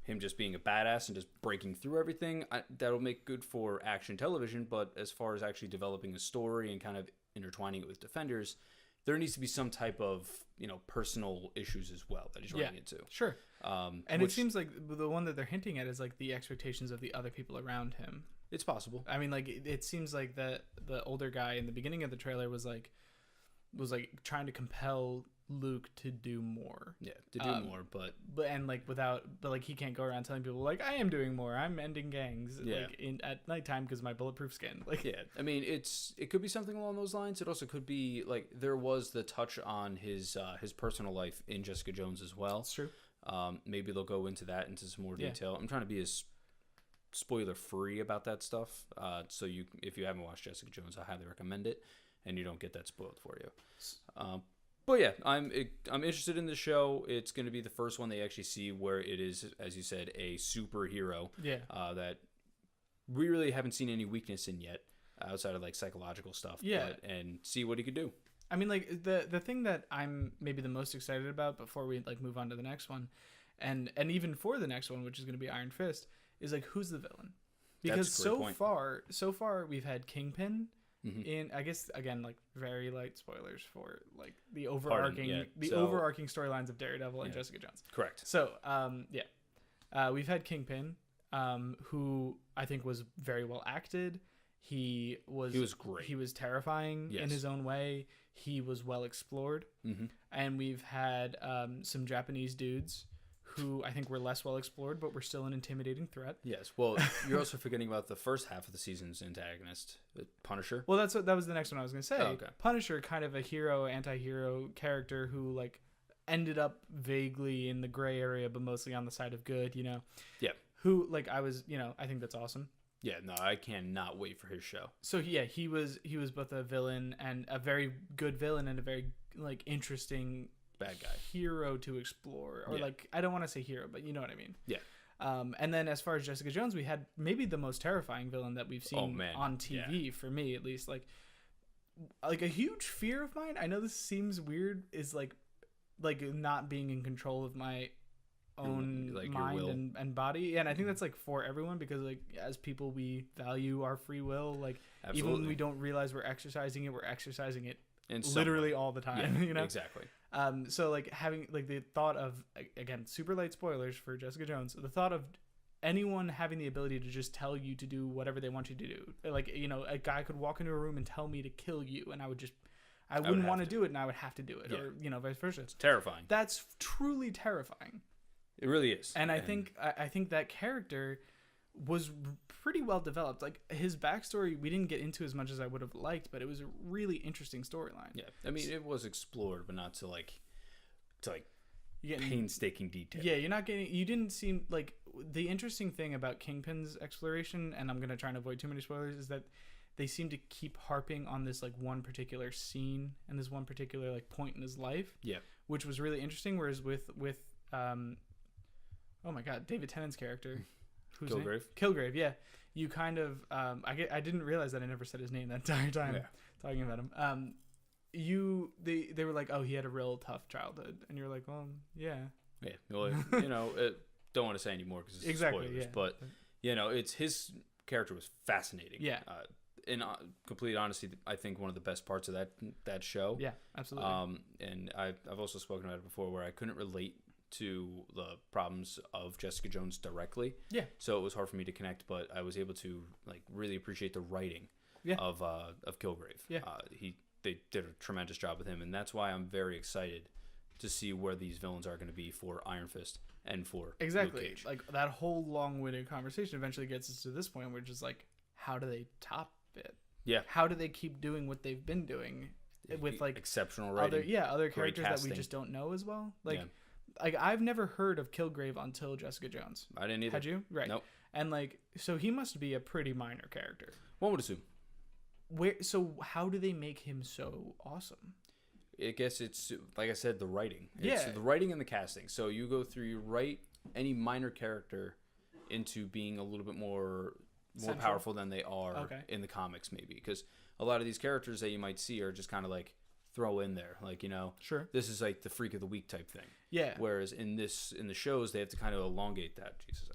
him just being a badass and just breaking through everything, that'll make good for action television. But as far as actually developing a story and kind of intertwining it with Defenders, there needs to be some type of, you know, personal issues as well that he's running into. Sure. And it seems like the one that they're hinting at is like the expectations of the other people around him. It's possible. I mean, like it seems like that the older guy in the beginning of the trailer was like trying to compel Luke to do more. Yeah, to do more, but like he can't go around telling people like I am doing more. I'm ending gangs like at nighttime because my bulletproof skin. Like I mean it could be something along those lines. It also could be like there was the touch on his personal life in Jessica Jones as well. That's true. Maybe they'll go into that into some more detail. I'm trying to be as spoiler free about that stuff. So if you haven't watched Jessica Jones, I highly recommend it, and you don't get that spoiled for you. But yeah, I'm interested in the show. It's going to be the first one they actually see where it is, as you said, a superhero. Yeah. That we really haven't seen any weakness in yet, outside of like psychological stuff. Yeah. And see what he could do. I mean, like the thing that I'm maybe the most excited about before we like move on to the next one, and even for the next one, which is going to be Iron Fist, is like who's the villain? Because so far we've had Kingpin, in, I guess, again, like very light spoilers for like the overarching overarching storylines of Daredevil and Jessica Jones. Correct. So we've had Kingpin, who I think was very well acted. He was great. He was terrifying in his own way. He was well explored. And we've had some Japanese dudes who I think were less well explored, but were still an intimidating threat. Yes. Well, you're also forgetting about the first half of the season's antagonist, Punisher. Well, that was the next one I was going to say. Oh, okay. Punisher, kind of a hero, anti-hero character who like ended up vaguely in the gray area, but mostly on the side of good, you know? Yeah. Who, like, I think that's awesome. Yeah, no, I cannot wait for his show. So yeah, he was both a villain and a very good villain and a very like interesting bad guy hero to explore, or like, I don't want to say hero, but you know what I mean. Yeah. And then as far as Jessica Jones, we had maybe the most terrifying villain that we've seen on TV for me, at least. Like a huge fear of mine. I know this seems weird, is like not being in control of my own like mind and body, and I think that's like for everyone, because like as people we value our free will, like Absolutely. Even when we don't realize we're exercising it literally all the time. You know, exactly. So like having like the thought of, again, super light spoilers for Jessica Jones, the thought of anyone having the ability to just tell you to do whatever they want you to do, like, you know, a guy could walk into a room and tell me to kill you, and I wouldn't want to do it, and I would have to do it, or you know, vice versa. It's terrifying. That's truly terrifying. It really is. And I think that character was pretty well developed. Like his backstory, we didn't get into as much as I would have liked, but it was a really interesting storyline. Yeah, I mean, it was explored, but not to painstaking detail. Yeah, you didn't seem like, the interesting thing about Kingpin's exploration, and I'm gonna try and avoid too many spoilers, is that they seem to keep harping on this like one particular scene and this one particular like point in his life. Yeah, which was really interesting. Whereas with oh my God, David Tennant's character, Kilgrave, yeah. You kind of, I didn't realize that I never said his name that entire time talking about him. They were like, oh, he had a real tough childhood, and you're like, well, yeah. Yeah, well, you know, don't want to say anymore because it's spoilers, but you know, his character was fascinating. Yeah. In complete honesty, I think one of the best parts of that show. Yeah, absolutely. And I've also spoken about it before, where I couldn't relate to the problems of Jessica Jones directly. Yeah. So it was hard for me to connect, but I was able to like really appreciate the writing of Kilgrave. Yeah. They did a tremendous job with him, and that's why I'm very excited to see where these villains are going to be for Iron Fist and for Luke Cage. Like that whole long-winded conversation eventually gets us to this point, where it's just like, how do they top it? Yeah. How do they keep doing what they've been doing with like exceptional writing? Other characters that we just don't know as well. Like. Yeah. Like, I've never heard of Kilgrave until Jessica Jones. I didn't either. Had you? Right. Nope. And, like, so he must be a pretty minor character. One would assume. So how do they make him so awesome? I guess it's, like I said, the writing. It's the writing and the casting. So you go through, you write any minor character into being a little bit more powerful than they are in the comics, maybe. Because a lot of these characters that you might see are just kind of like, throw in there, like, you know, sure, this is like the freak of the week type thing. Yeah. Whereas in the shows, they have to kind of elongate that. Jesus.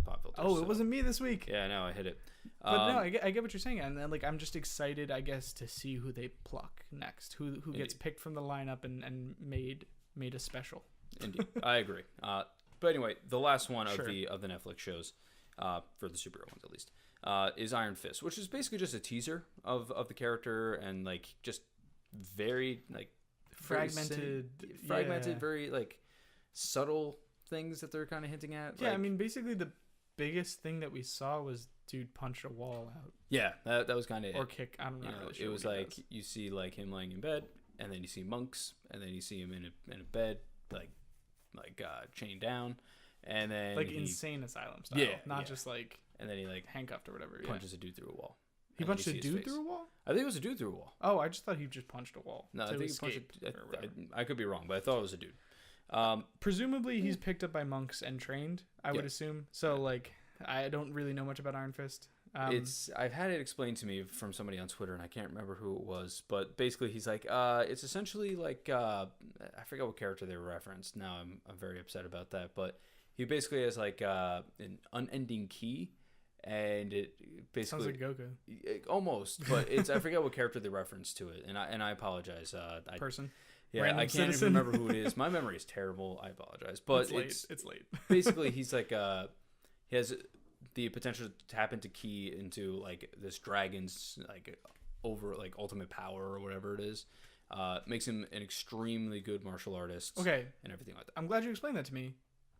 Pop filter, it wasn't me this week. Yeah, no, I hit it. But no, I get what you're saying, and then like I'm just excited, I guess, to see who they pluck next, who gets picked from the lineup and made a special. Indeed, I agree. But anyway, the last one of the Netflix shows, for the superhero ones at least, is Iron Fist, which is basically just a teaser of the character, and like just very like fragmented, very like subtle things that they're kind of hinting at. Yeah, like, I mean, basically the biggest thing that we saw was dude punch a wall out. Yeah, that was kind of or kick. I don't know. Really sure it was like you see like him laying in bed, and then you see monks, and then you see him in a bed like chained down, and then like insane asylum style. Not just like, and then he like handcuffed or whatever. Punches a dude through a wall. He punched a dude through a wall? I think it was a dude through a wall. Oh, I just thought he just punched a wall. No, I think he punched I could be wrong, but I thought it was a dude. Presumably, he's picked up by monks and trained, I would assume. So, like, I don't really know much about Iron Fist. I've had it explained to me from somebody on Twitter, and I can't remember who it was, but basically he's like, it's essentially like, I forget what character they referenced. Now I'm very upset about that, but he basically has like an unending key. and it basically sounds like Goku. Almost, but I forget what character they reference to it, and I apapologize. Person. Yeah, Random I can't citizen. even remember who it is. My memory is terrible. I apologize, but it's late. Basically, he's like he has the potential to tap into key into like this dragon's like over like ultimate power or whatever it is. Makes him an extremely good martial artist. Okay, and everything like that. I'm glad you explained that to me,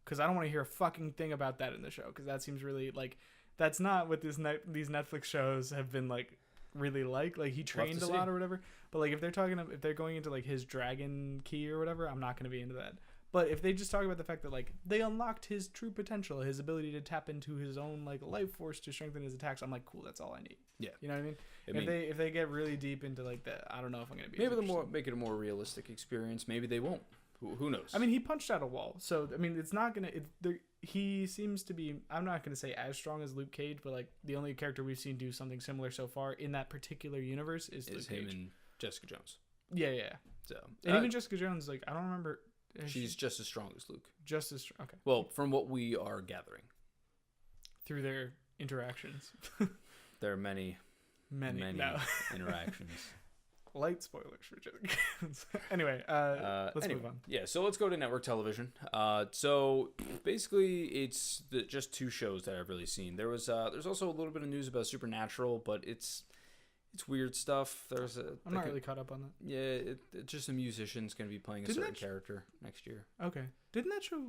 because I don't want to hear a fucking thing about that in the show, because that seems really like that's not what these Netflix shows have been like. Really like he trained a lot or whatever, but like if they're going into like his dragon key or whatever, I'm not going to be into that. But if they just talk about the fact that like they unlocked his true potential, his ability to tap into his own like life force to strengthen his attacks, I'm like, cool, that's all I need. Yeah, you know what I mean? If they get really deep into like that, I don't know if I'm going to be. Maybe they'll make it a more realistic experience. Maybe they won't. Who knows? I mean, he punched out a wall, so I mean, it's not gonna. He seems to be. I'm not gonna say as strong as Luke Cage, but like the only character we've seen do something similar so far in that particular universe is Luke him Cage. And Jessica Jones. Yeah. So and even Jessica Jones, like I don't remember. She's just as strong as Luke. Just as okay. Well, from what we are gathering through their interactions, there are many interactions. Light spoilers for Jessica Jones. Anyway, let's move on. Yeah, so let's go to network television. So basically, it's just two shows that I've really seen. There's also a little bit of news about Supernatural, but it's weird stuff. I'm not really caught up on that. Yeah, it's just a musician's going to be playing a certain character next year. Okay, didn't that show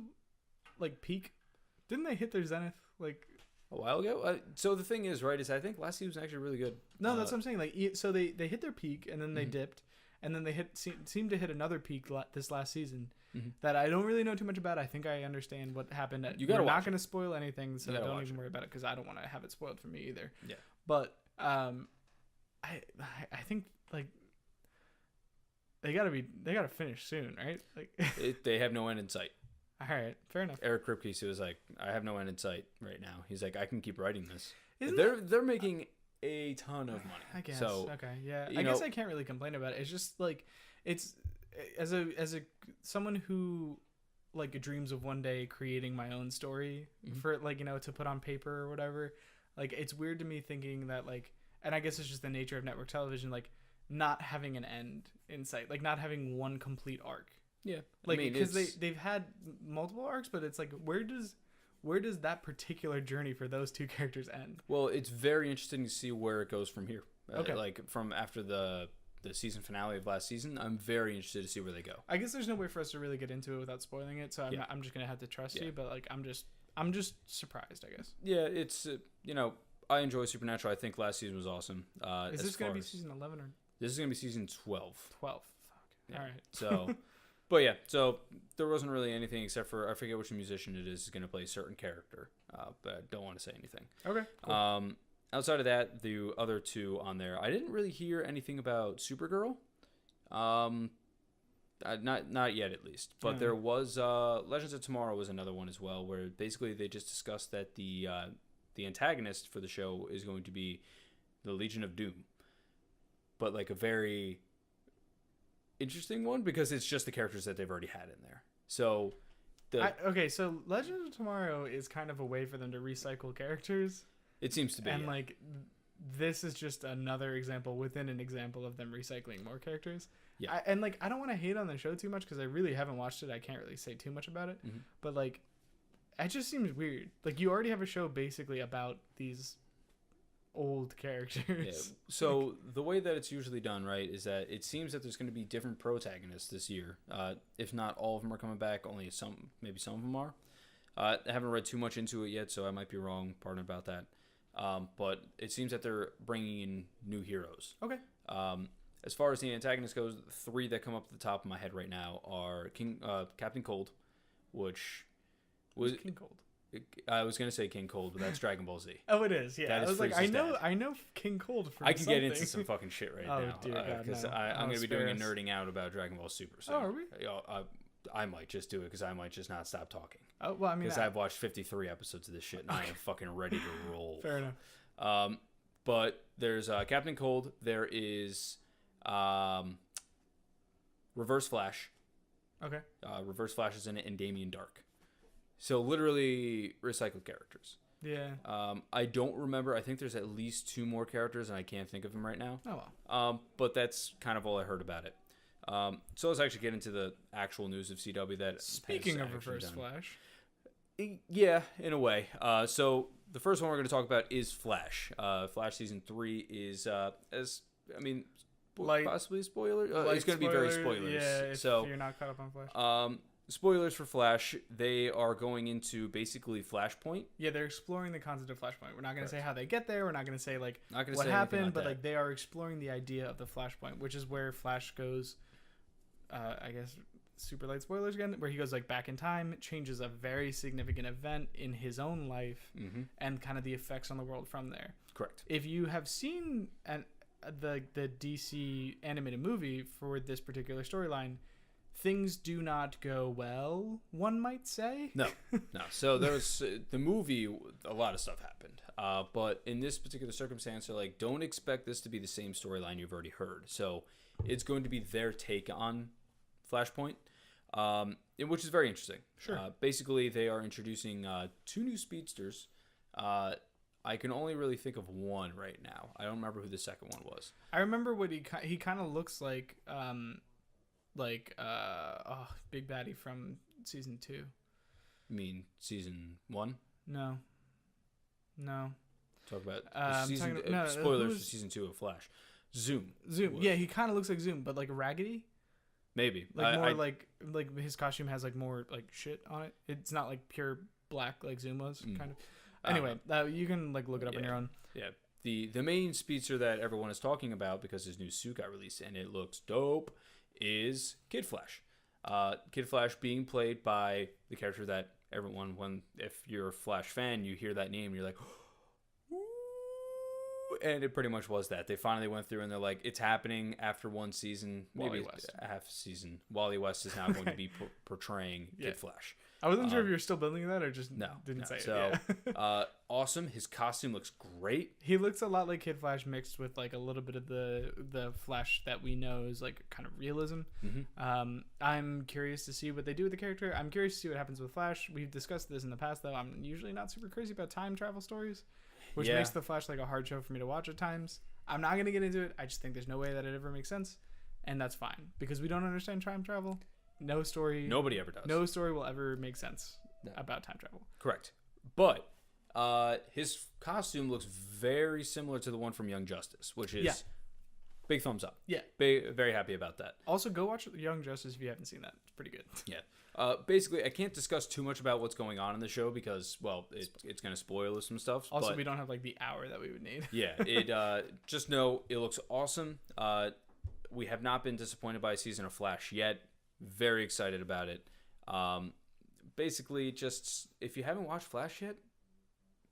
like peak? Didn't they hit their zenith like? A while ago. So the thing is, right, is I think last season was actually really good. No, that's what I'm saying. Like, so they hit their peak and then they dipped, and then they seemed to hit another peak this last season that I don't really know too much about. I think I understand what happened. We're not going to spoil anything, so don't even worry about it because I don't want to have it spoiled for me either. Yeah. But I think like they gotta finish soon, right? Like they have no end in sight. All right, fair enough. Eric Kripke was like, I have no end in sight right now. He's like, I can keep writing this. They're making a ton of money. I guess. So, okay, yeah. I guess I can't really complain about it. It's just like it's as a someone who like dreams of one day creating my own story for like, to put on paper or whatever. Like it's weird to me thinking that like, and I guess it's just the nature of network television, like not having an end in sight, like not having one complete arc. Yeah, like because they've had multiple arcs, but it's like where does that particular journey for those two characters end? Well, it's very interesting to see where it goes from here. Okay, like from after the season finale of last season, I'm very interested to see where they go. I guess there's no way for us to really get into it without spoiling it, so I'm just gonna have to trust you. But like I'm just surprised, I guess. Yeah, it's I enjoy Supernatural. I think last season was awesome. Is this gonna be season 11 or? This is gonna be season 12. 12. Fuck. Yeah. All right. So. But yeah, so there wasn't really anything except for I forget which musician it is going to play a certain character, but I don't want to say anything. Okay. Cool. Outside of that, the other two on there, I didn't really hear anything about Supergirl. Not yet at least, but there was Legends of Tomorrow was another one as well, where basically they just discussed that the antagonist for the show is going to be the Legion of Doom, but like a very interesting one because it's just the characters that they've already had in there. So so Legends of Tomorrow is kind of a way for them to recycle characters. It seems to be. And like this is just another example within an example of them recycling more characters. Yeah. I don't want to hate on the show too much because I really haven't watched it. I can't really say too much about it. But like it just seems weird. Like you already have a show basically about these old characters. Yeah. So the way that it's usually done, right, is that it seems that there's going to be different protagonists this year. If not all of them are coming back, only maybe some of them are. I haven't read too much into it yet, so I might be wrong. Pardon about that. But it seems that they're bringing in new heroes. Okay. As far as the antagonist goes, the three that come up at the top of my head right now are Captain Cold, which was King Cold. I was gonna say King Cold, but that's Dragon Ball Z. Oh, it is. Yeah, I was like, I know King Cold. From I can get into some fucking shit right now because I'm gonna be doing a nerding out about Dragon Ball Super. So, are we? I might just do it because I might just not stop talking. Oh well, I mean, because I've watched 53 episodes of this shit and I am fucking ready to roll. Fair enough. But there's Captain Cold. There is Reverse Flash. Okay. Reverse Flash is in it, and Damien Dark. So literally recycled characters. Yeah. I don't remember. I think there's at least 2 more characters, and I can't think of them right now. Oh, well. But that's kind of all I heard about it. So let's actually get into the actual news of CW that. Speaking of Reverse Flash. Yeah, in a way. So the first one we're going to talk about is Flash. Flash season 3 is possibly a spoiler. It's going to be very spoilers. Yeah, if you're not caught up on Flash. Spoilers for Flash. They are going into basically Flashpoint. Yeah, they're exploring the concept of Flashpoint. We're not going to say how they get there. We're not going to say what say happened, but they are exploring the idea of the Flashpoint, which is where Flash goes. I guess super light spoilers again, where he goes back in time, changes a very significant event in his own life, and kind of the effects on the world from there. Correct. If you have seen the DC animated movie for this particular storyline, things do not go well, one might say. No. So there was the movie, a lot of stuff happened. But in this particular circumstance, they're like, don't expect this to be the same storyline you've already heard. So it's going to be their take on Flashpoint, which is very interesting. Sure. Basically, they are introducing 2 new speedsters. I can only really think of one right now. I don't remember who the second one was. I remember what he kind of looks like. Big Baddie from season 2. You mean season 1? No. Talk about spoilers for season 2 of Flash. Zoom. Yeah, he kind of looks like Zoom, but raggedy. Maybe his costume has more shit on it. It's not pure black like Zoom was kind of. Anyway, you can look it up on your own. Yeah. The main speedster that everyone is talking about because his new suit got released and it looks dope is Kid Flash. Kid Flash being played by the character that everyone, if you're a Flash fan, you hear that name and you're like, and it pretty much was that. They finally went through and they're like, it's happening after one season, maybe a half season. Wally West is now going to be portraying Kid Flash. I wasn't sure if you were still building that or just didn't say it. So, awesome. His costume looks great. He looks a lot like Kid Flash mixed with a little bit of the Flash that we know is kind of realism. Mm-hmm. I'm curious to see what they do with the character. I'm curious to see what happens with Flash. We've discussed this in the past, though. I'm usually not super crazy about time travel stories, which makes the Flash a hard show for me to watch at times. I'm not going to get into it. I just think there's no way that it ever makes sense, and that's fine because we don't understand time travel. No story. Nobody ever does. No story will ever make sense about time travel. Correct. But his costume looks very similar to the one from Young Justice, which is big thumbs up. Yeah. Very happy about that. Also, go watch Young Justice if you haven't seen that. It's pretty good. Yeah. Basically, I can't discuss too much about what's going on in the show because, it's going to spoil some stuff. Also, we don't have the hour that we would need. Yeah. Just know it looks awesome. We have not been disappointed by a season of Flash yet. Very excited about it. Basically, just if you haven't watched Flash yet,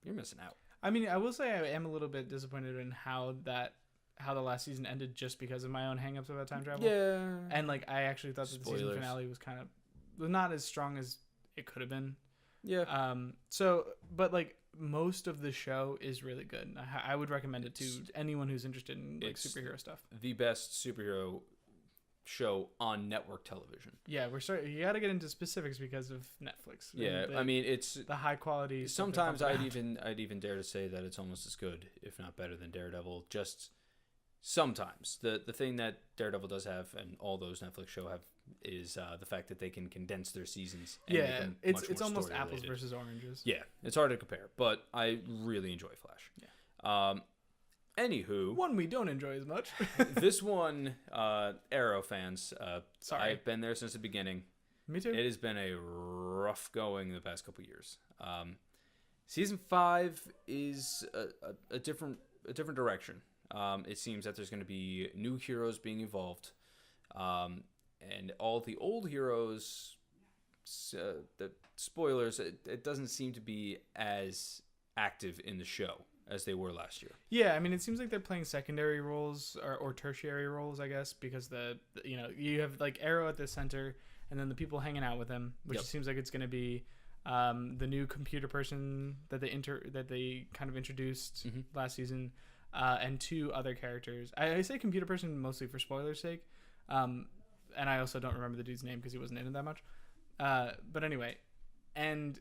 you're missing out. I mean, I will say I am a little bit disappointed in how the last season ended just because of my own hangups about time travel. Yeah. And I actually thought that the season finale was not as strong as it could have been. Yeah. But most of the show is really good. I would recommend it to anyone who's interested in superhero stuff. The best superhero show on network television. Yeah, you got to get into specifics because of Netflix. Yeah, it's the high quality. Sometimes I'd even dare to say that it's almost as good, if not better, than Daredevil. Just sometimes the thing that Daredevil does have, and all those Netflix show have, is the fact that they can condense their seasons. And it's almost apples versus oranges. Yeah, it's hard to compare, but I really enjoy Flash. Yeah. Anywho, one we don't enjoy as much. This one, Arrow fans. Sorry, I've been there since the beginning. Me too. It has been a rough going the past couple years. Season 5 is a different direction. It seems that there's going to be new heroes being evolved, and all the old heroes. The spoilers. It doesn't seem to be as active in the show as they were last year. Yeah, I mean, it seems like they're playing secondary roles or tertiary roles, I guess, because you have Arrow at the center, and then the people hanging out with him, which seems like it's going to be the new computer person that they kind of introduced last season, and 2 other characters. I say computer person mostly for spoilers' sake, and I also don't remember the dude's name because he wasn't in it that much. But anyway, and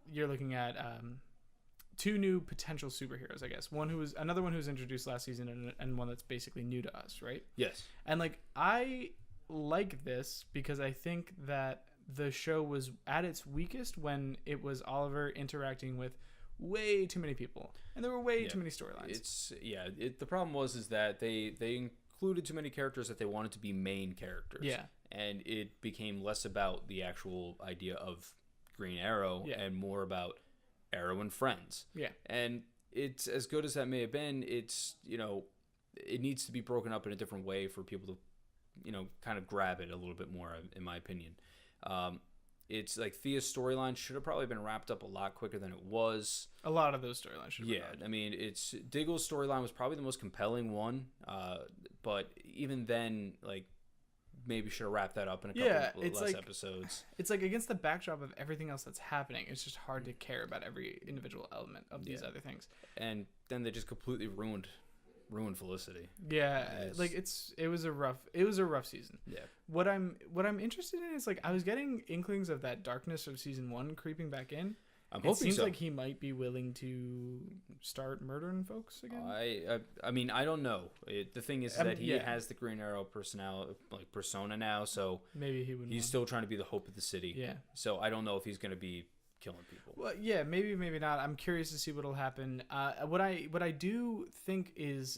you're looking at two new potential superheroes, I guess. Another one who was introduced last season, and one that's basically new to us, right? Yes. And like I like this because I think that the show was at its weakest when it was Oliver interacting with way too many people, and there were way too many storylines. The problem was that they included too many characters that they wanted to be main characters. Yeah. And it became less about the actual idea of Green Arrow and more about Arrow and friends. Yeah. And it's as good as that may have been, it's, it needs to be broken up in a different way for people to, kind of grab it a little bit more, in my opinion. It's like Thea's storyline should have probably been wrapped up a lot quicker than it was. A lot of those storylines should have been. I mean, Diggle's storyline was probably the most compelling one, but even then, like, maybe should have wrapped that up in a couple less episodes. It's like against the backdrop of everything else that's happening, it's just hard to care about every individual element of these other things. And then they just completely ruined Felicity. Yeah, like it was a rough season. Yeah. What I'm interested in is like I was getting inklings of that darkness of season 1 creeping back in. It seems like he might be willing to start murdering folks again. I mean, I don't know. The thing is that he has the Green Arrow persona now, so maybe he's still trying to be the hope of the city. Yeah. So I don't know if he's going to be killing people. Well, yeah, maybe not. I'm curious to see what'll happen. What I do think is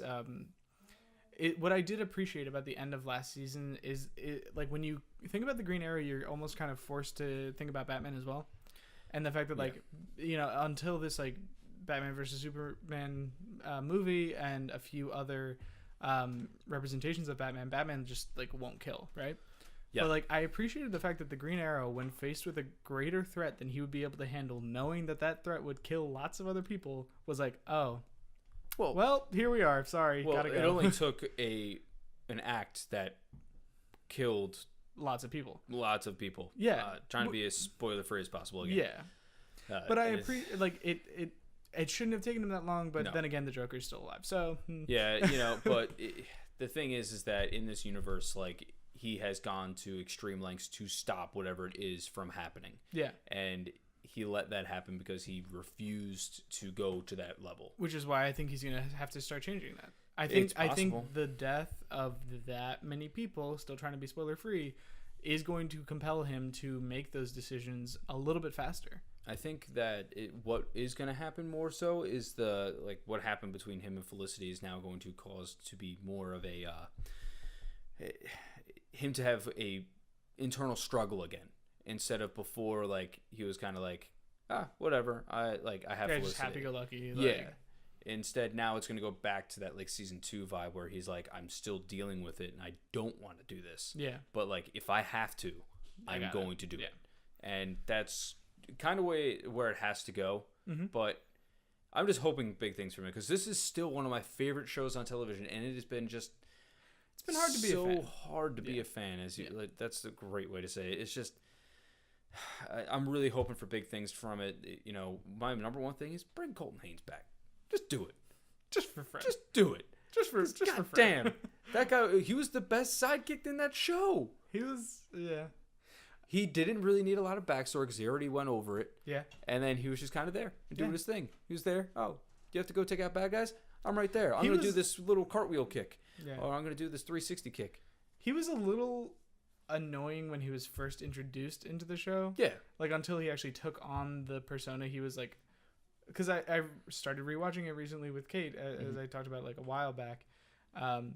what I did appreciate about the end of last season is like when you think about the Green Arrow, you're almost kind of forced to think about Batman as well. And the fact that until this like Batman versus Superman movie and a few other representations of Batman just like won't kill, right? Yeah. But like I appreciated the fact that the Green Arrow, when faced with a greater threat than he would be able to handle, knowing that threat would kill lots of other people, was like, oh, well, here we are. Sorry, gotta go. It only took an act that killed lots of people. Yeah. Trying to be as spoiler-free as possible again. Yeah. But I appreciate, like, it shouldn't have taken him that long, but then again, the Joker's still alive. So. Yeah, but the thing is that in this universe, like, he has gone to extreme lengths to stop whatever it is from happening. Yeah. And he let that happen because he refused to go to that level. Which is why I think he's going to have to start changing that. I think the death of that many people, still trying to be spoiler free, is going to compel him to make those decisions a little bit faster. I think that what is going to happen more so is what happened between him and Felicity is now going to cause to be more of a him to have a internal struggle again, instead of before, like, he was kind of like, whatever, I have Felicity. Just happy go lucky. Instead, now it's going to go back to that like season 2 vibe where he's like, I'm still dealing with it and I don't want to do this. Yeah. But like, if I have to, I'm going to do it. And that's kind of where it has to go. Mm-hmm. But I'm just hoping big things from it, because this is still one of my favorite shows on television, and it has been it's been hard to be a fan. So hard to be a fan, that's a great way to say it. It's just, I'm really hoping for big things from it. My number one thing is bring Colton Haynes back. Just do it. Just for fun. Just do it. Just for fun. Damn. That guy, he was the best sidekick in that show. He was, yeah. He didn't really need a lot of backstory because he already went over it. Yeah. And then he was just kind of there doing his thing. He was there. Oh, you have to go take out bad guys? I'm right there. I'm going to do this little cartwheel kick. Yeah. Or I'm going to do this 360 kick. He was a little annoying when he was first introduced into the show. Yeah. Like, until he actually took on the persona, he was like, because I started rewatching it recently with Kate, as I talked about like a while back, and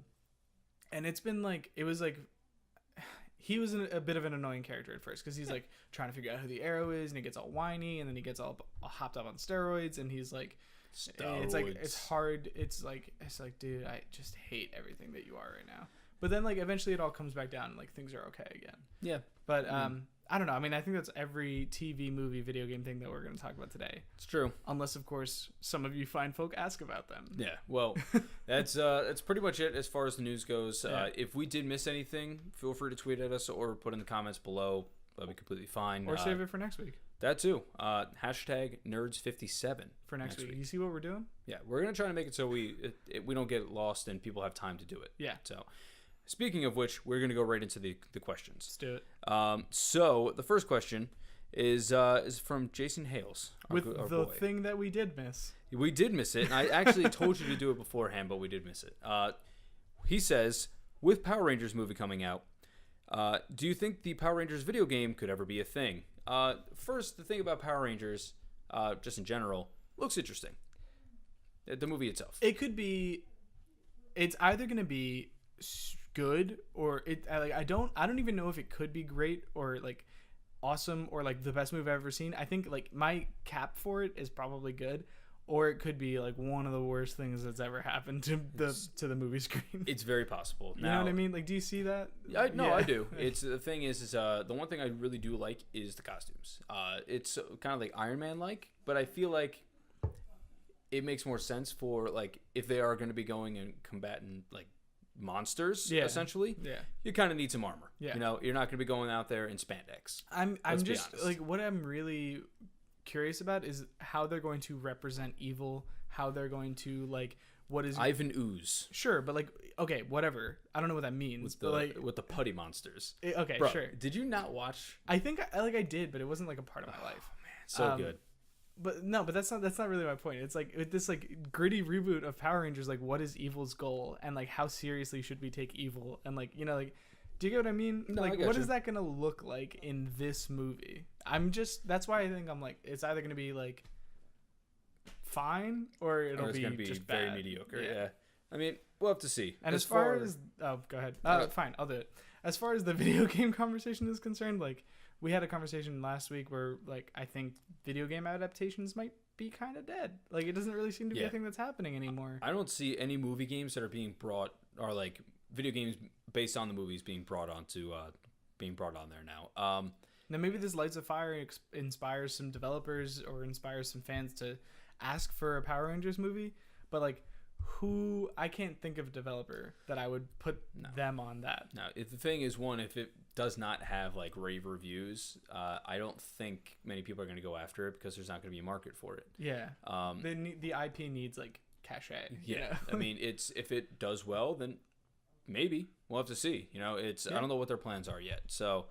it's been like, it was like, he was a bit of an annoying character at first, because he's like trying to figure out who the Arrow is, and he gets all whiny, and then he gets all hopped up on steroids, and he's like, it's like, it's hard, it's like dude, I just hate everything that you are right now. But then like eventually it all comes back down, and like things are okay again. Yeah. But I don't know. I mean, I think that's every TV, movie, video game thing that we're going to talk about today. It's true. Unless, of course, some of you fine folk ask about them. Yeah. Well, that's pretty much it as far as the news goes. Yeah. If we did miss anything, feel free to tweet at us or put in the comments below. That'll be completely fine. Or save it for next week. That too. Hashtag Knerds57 for next week. You see what we're doing? Yeah. We're going to try to make it so we don't get lost and people have time to do it. Yeah. So, speaking of which, we're going to go right into the questions. Let's do it. So the first question is from Jason Hales. With the thing that we did miss. We did miss it, and I actually told you to do it beforehand, but we did miss it. He says, with Power Rangers movie coming out, do you think the Power Rangers video game could ever be a thing? First, the thing about Power Rangers, just in general, looks interesting. The movie itself. It could be. It's either going to be good or it. I don't even know if it could be great or like awesome or like the best movie I've ever seen. I think like my cap for it is probably good, or it could be like one of the worst things that's ever happened to the movie screen. It's very possible. You know what I mean? Like, do you see that? I do. It's the thing is the one thing I really do like is the costumes. It's kind of like Iron Man like, but I feel like it makes more sense for like if they are going to be going and combating like monsters, essentially. Yeah, you kind of need some armor. Yeah, you know, you're not going to be going out there in spandex. I'm just like what I'm really curious about is how they're going to represent evil, how they're going to like what is Ivan Ooze. Sure, but like okay, whatever. I don't know what that means. With the putty monsters. Okay, bro, sure. Did you not watch? I think I did, but it wasn't like a part of my life. Man, so good. But no, but that's not really my point. It's like with this like gritty reboot of Power Rangers, like what is evil's goal and like how seriously should we take evil and like you know like do you get what I mean? No, like what is that gonna look like in this movie? That's why I think I'm like it's either gonna be like fine or it's gonna be just very bad. Mediocre. Yeah. I mean we'll have to see. And as far as go ahead. Fine, I'll do it. As far as the video game conversation is concerned, like we had a conversation last week where like I think video game adaptations might be kind of dead. Like it doesn't really seem to be a thing that's happening anymore. I don't see any movie games that are being brought or like video games based on the movies being brought on there now. Now maybe this Lights of Fire inspires some developers or inspires some fans to ask for a Power Rangers movie, but like I can't think of a developer that I would put them on that. No, the thing is, if it does not have like rave reviews, I don't think many people are going to go after it because there's not going to be a market for it. Yeah. The IP needs like cachet. Yeah. You know? I mean, if it does well, then maybe we'll have to see. You know, I don't know what their plans are yet. So,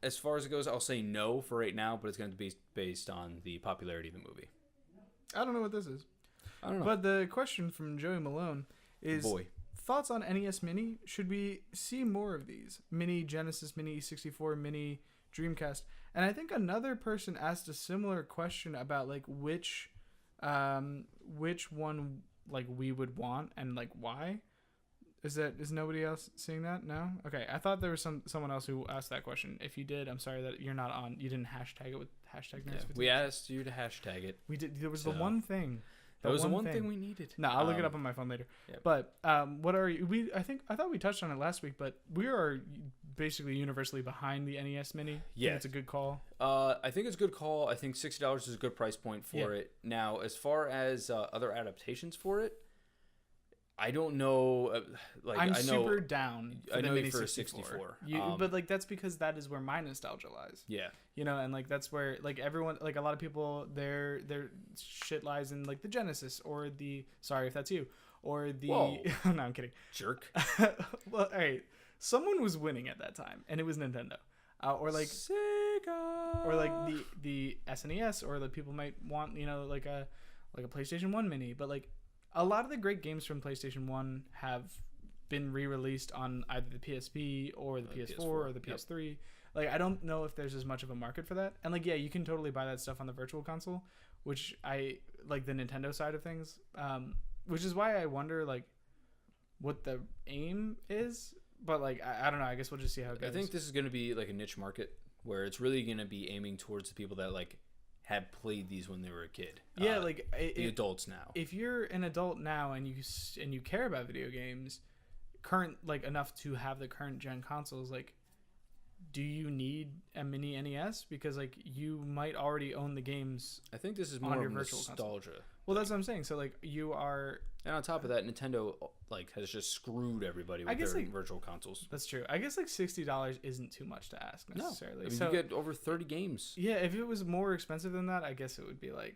as far as it goes, I'll say no for right now, but it's going to be based on the popularity of the movie. I don't know what this is. I don't know. But the question from Joey Malone is thoughts on NES Mini? Should we see more of these? Mini Genesis, Mini 64, Mini Dreamcast. And I think another person asked a similar question about like which one like we would want and like why. Is nobody else seeing that? No? Okay. I thought there was someone else who asked that question. If you did, I'm sorry that you didn't hashtag it with hashtag Nerds. We asked you to hashtag it. We did. There was the one thing. That was the one thing we needed. No, I'll look it up on my phone later. Yeah. But what are you? I thought we touched on it last week, but we are basically universally behind the NES Mini. Yeah, it's a good call. I think it's a good call. I think $60 is a good price point for it. Now, as far as other adaptations for it, I don't know. I'm super down. I know you for a 64. But like that's because that is where my nostalgia lies. Yeah. You know, and like that's where like everyone, like a lot of people, their shit lies in like the Genesis or the. Sorry if that's you or the. Whoa. No, I'm kidding. Jerk. Well, all right. Someone was winning at that time, and it was Nintendo, or like Sega, or like the SNES, or the people might want like a PlayStation 1 Mini, but like. A lot of the great games from PlayStation 1 have been re-released on either the PSP or the PS4 or the PS3. Yep. Like, I don't know if there's as much of a market for that. And, like, yeah, you can totally buy that stuff on the Virtual Console, which I like the Nintendo side of things, which is why I wonder, like, what the aim is. But, like, I don't know. I guess we'll just see how it goes. I think this is going to be, like, a niche market where it's really going to be aiming towards the people that, like, had played these when they were a kid. Yeah, like the adults now. If you're an adult now and you care about video games, current like enough to have the current gen consoles, like, do you need a mini NES? Because like you might already own the games. I think this is more of nostalgia. Console. Well, that's what I'm saying. So like you are. And on top of that, Nintendo like has just screwed everybody with their virtual consoles. That's true. I guess like $60 isn't too much to ask necessarily. No. I mean, you get over 30 games. Yeah, if it was more expensive than that, I guess it would be like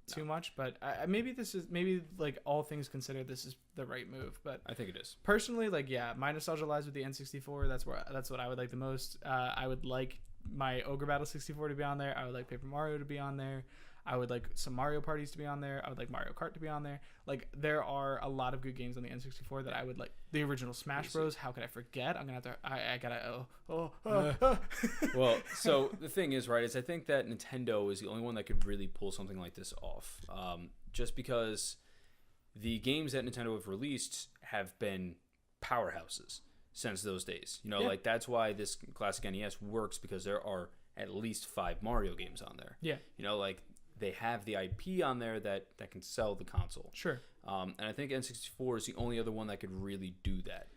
too much. But maybe like all things considered, this is the right move. But I think it is. Personally, like my nostalgia lies with the N64. That's what I would like the most. I would like my Ogre Battle 64 to be on there. I would like Paper Mario to be on there. I would like some Mario parties to be on there. I would like Mario Kart to be on there. Like, there are a lot of good games on the N64 that I would like. The original Smash Bros. How could I forget? I'm gonna have to. I gotta. Well, so the thing is, right, is I think that Nintendo is the only one that could really pull something like this off. Just because the games that Nintendo have released have been powerhouses since those days. You know, like, that's why this classic NES works, because there are at least 5 Mario games on there. Yeah. You know, like, they have the IP on there that can sell the console. Sure. And I think N64 is the only other one that could really do that.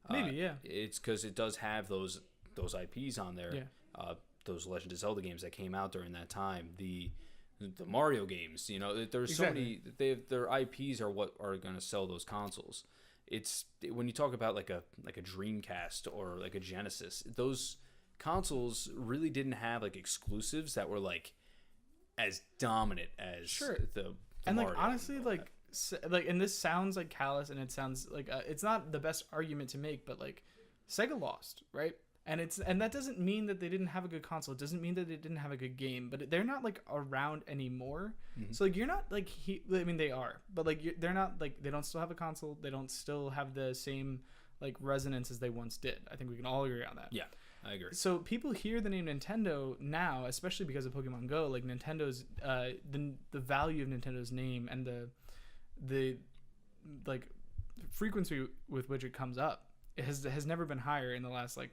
Maybe, yeah. It's because it does have those IPs on there. Yeah. Those Legend of Zelda games that came out during that time. The Mario games, you know, there's so many. Their IPs are what are going to sell those consoles. It's when you talk about like a Dreamcast or like a Genesis, those consoles really didn't have like exclusives that were like as dominant as the and Mario like honestly like and this sounds like callous, and it sounds like it's not the best argument to make, but like Sega lost, right? And that doesn't mean that they didn't have a good console. It doesn't mean that they didn't have a good game, but they're not like around anymore. Mm-hmm. So like you're not like I mean they are, but like they're not like they don't still have a console. They don't still have the same like resonance as they once did. I think we can all agree on that. Yeah. I agree. So people hear the name Nintendo now, especially because of Pokemon Go. Like Nintendo's, the value of Nintendo's name and the like frequency with which it comes up has never been higher in the last like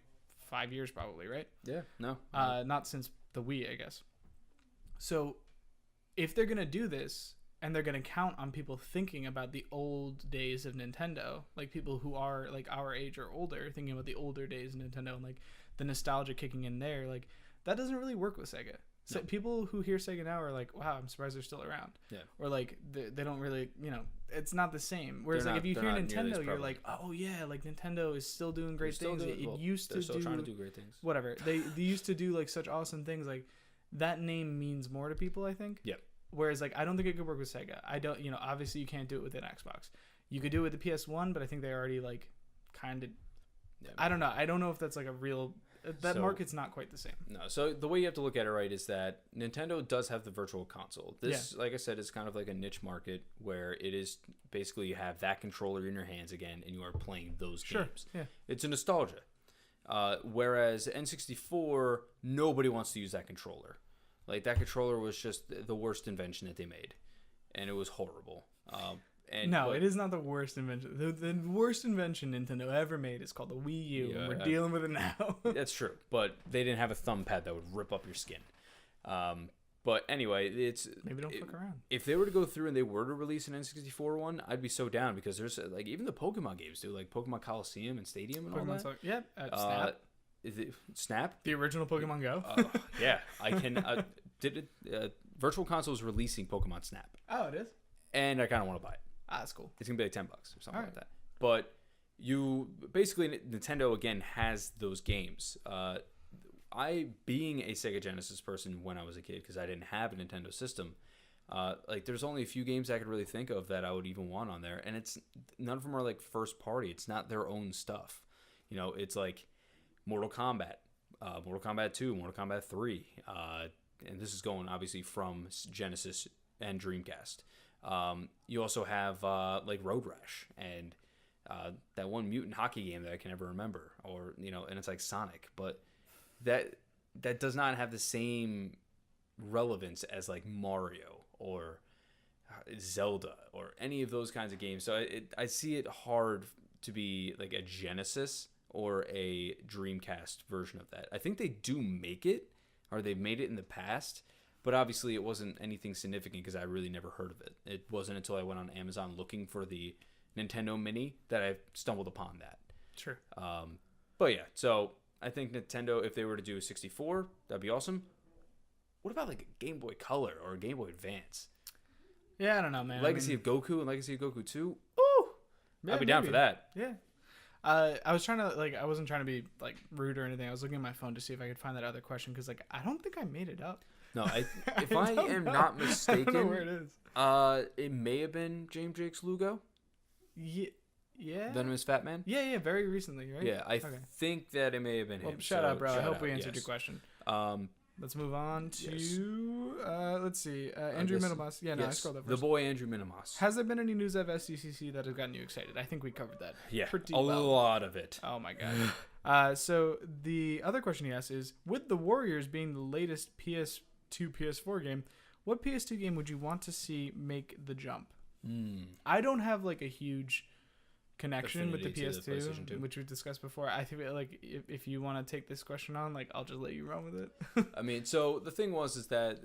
5 years, probably, right? Yeah. No. Not since the Wii, I guess. So if they're gonna do this and they're gonna count on people thinking about the old days of Nintendo, like people who are like our age or older, thinking about the older days of Nintendo and like the nostalgia kicking in there, like that doesn't really work with Sega. So people who hear Sega now are like, wow, I'm surprised they're still around. Yeah. Or like they don't really, you know, it's not the same. Whereas like if you hear Nintendo, you're like, oh yeah, like Nintendo is still doing great things. It used to still trying to do great things. Whatever. They used to do like such awesome things. Like that name means more to people, I think. Yep. Whereas like I don't think it could work with Sega. I don't, you know, obviously you can't do it with an Xbox. You could do it with the PS1, but I think they already like kind of. Yeah, I don't know. I don't know if that's like a real. That market's not quite the same. No. So the way you have to look at it, right, is that Nintendo does have the virtual console. This, like I said, is kind of like a niche market where it is basically you have that controller in your hands again and you are playing those games. Yeah. It's a nostalgia. Whereas N64, nobody wants to use that controller. Like that controller was just the worst invention that they made, and it was horrible. It is not the worst invention. The worst invention Nintendo ever made is called the Wii U, and we're dealing with it now. That's true, but they didn't have a thumb pad that would rip up your skin. But anyway, maybe don't fuck around. If they were to go through and they were to release an N64 one, I'd be so down, because there's like even the Pokemon games do, like Pokemon Coliseum and Stadium and all that. Snap. Is it Snap? The original Pokemon Go? Yeah, I can. Virtual Console is releasing Pokemon Snap. Oh, it is. And I kind of want to buy it. Ah, that's cool. It's gonna be like $10 or something like that. But you basically Nintendo again has those games. I, being a Sega Genesis person when I was a kid, because I didn't have a Nintendo system, like there's only a few games I could really think of that I would even want on there, and it's none of them are like first party. It's not their own stuff. You know, it's like Mortal Kombat, Mortal Kombat 2, Mortal Kombat 3, and this is going obviously from Genesis and Dreamcast. You also have like Road Rash and that one mutant hockey game that I can never remember, or you know, and it's like Sonic, but that does not have the same relevance as like Mario or Zelda or any of those kinds of games. So I see it hard to be like a Genesis or a Dreamcast version of that. I think they do make it, or they've made it in the past. But obviously, it wasn't anything significant because I really never heard of it. It wasn't until I went on Amazon looking for the Nintendo Mini that I stumbled upon that. Sure. But yeah, so I think Nintendo, if they were to do a 64, that'd be awesome. What about like a Game Boy Color or a Game Boy Advance? Yeah, I don't know, man. Legacy of Goku and Legacy of Goku 2? Ooh! Yeah, I'd be down for that. Yeah. I was trying to, like, I wasn't trying to be, like, rude or anything. I was looking at my phone to see if I could find that other question because, like, I don't think I made it up. No, if I am not mistaken, I don't know where it is. It may have been James Jakes Lugo. Yeah. Venomous Fat Man. Yeah, very recently, right? Yeah, I think that it may have been him. Shout out, bro. I hope we answered your question. Let's move on to let's see. Andrew Minimas. Yeah, no, I scrolled up first. The boy Andrew Minimas. Has there been any news of SDCC that has gotten you excited? I think we covered that. Yeah, a lot of it. Oh my god. So the other question he asked is, with the Warriors being the latest PS2, PS4 game, what PS2 game would you want to see make the jump? I don't have like a huge connection with the PS2, which we've discussed before. I think like if you want to take this question on, like I'll just let you run with it. I mean, so the thing is that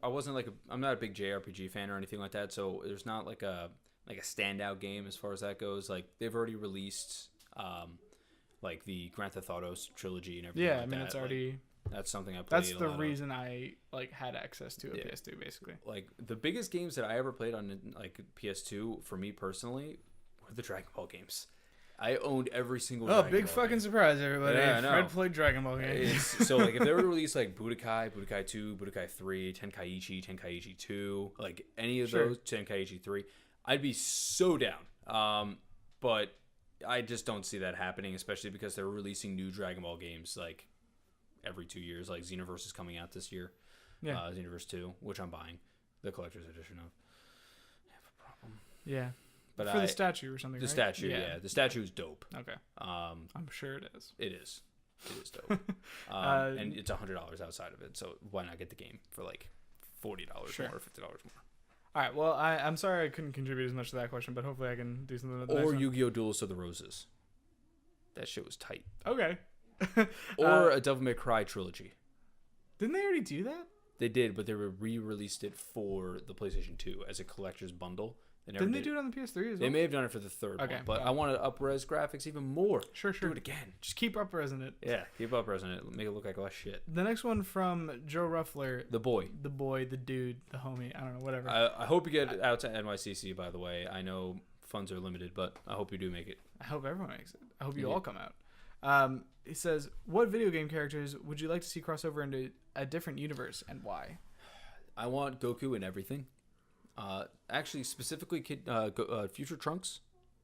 I wasn't like I'm not a big JRPG fan or anything like that, so there's not like a standout game as far as that goes. Like they've already released like the Grand Theft Auto trilogy and everything. Yeah, I mean it's already. Like, that's something I played. That's the reason I like had access to a PS2 basically. Like the biggest games that I ever played on like PS2 for me personally were the Dragon Ball games. I owned every single. Dragon big Ball fucking game. Surprise, everybody! Yeah, I know. Fred played Dragon Ball games. So like if they were to release like Budokai 2, Budokai 3, Tenkaichi 2, like any of those, Tenkaichi 3, I'd be so down. But I just don't see that happening, especially because they're releasing new Dragon Ball games like every 2 years. Like Xenoverse is coming out this year. Yeah. Xenoverse 2, which I'm buying the collector's edition of. I have a problem. Yeah. But for the statue or something, the right? Statue, yeah. The statue is dope. Okay. I'm sure it is. It is. It is dope. And it's $100 outside of it, so why not get the game for like $40 more or $50 more? All right. Well, I'm sorry I couldn't contribute as much to that question, but hopefully I can do something with that. Or Yu-Gi-Oh! Duelist of the Roses. That shit was tight. Okay. Or a Devil May Cry trilogy. Didn't they already do that? They did, but they re-released it for the PlayStation 2 as a collector's bundle. Didn't they do it on the PS3 as well? They may have done it for the third one, but I want to up-res graphics even more. Sure. Do it again. Just keep up-resing it. Yeah, keep up-resing it. Make it look like less shit. The next one from Joe Ruffler. The boy, the dude, the homie. I don't know, whatever. I hope you get out to NYCC, by the way. I know funds are limited, but I hope you do make it. I hope everyone makes it. I hope you all come out. He says, what video game characters would you like to see cross over into a different universe and why? I want Goku in everything. Actually, specifically, Future Trunks,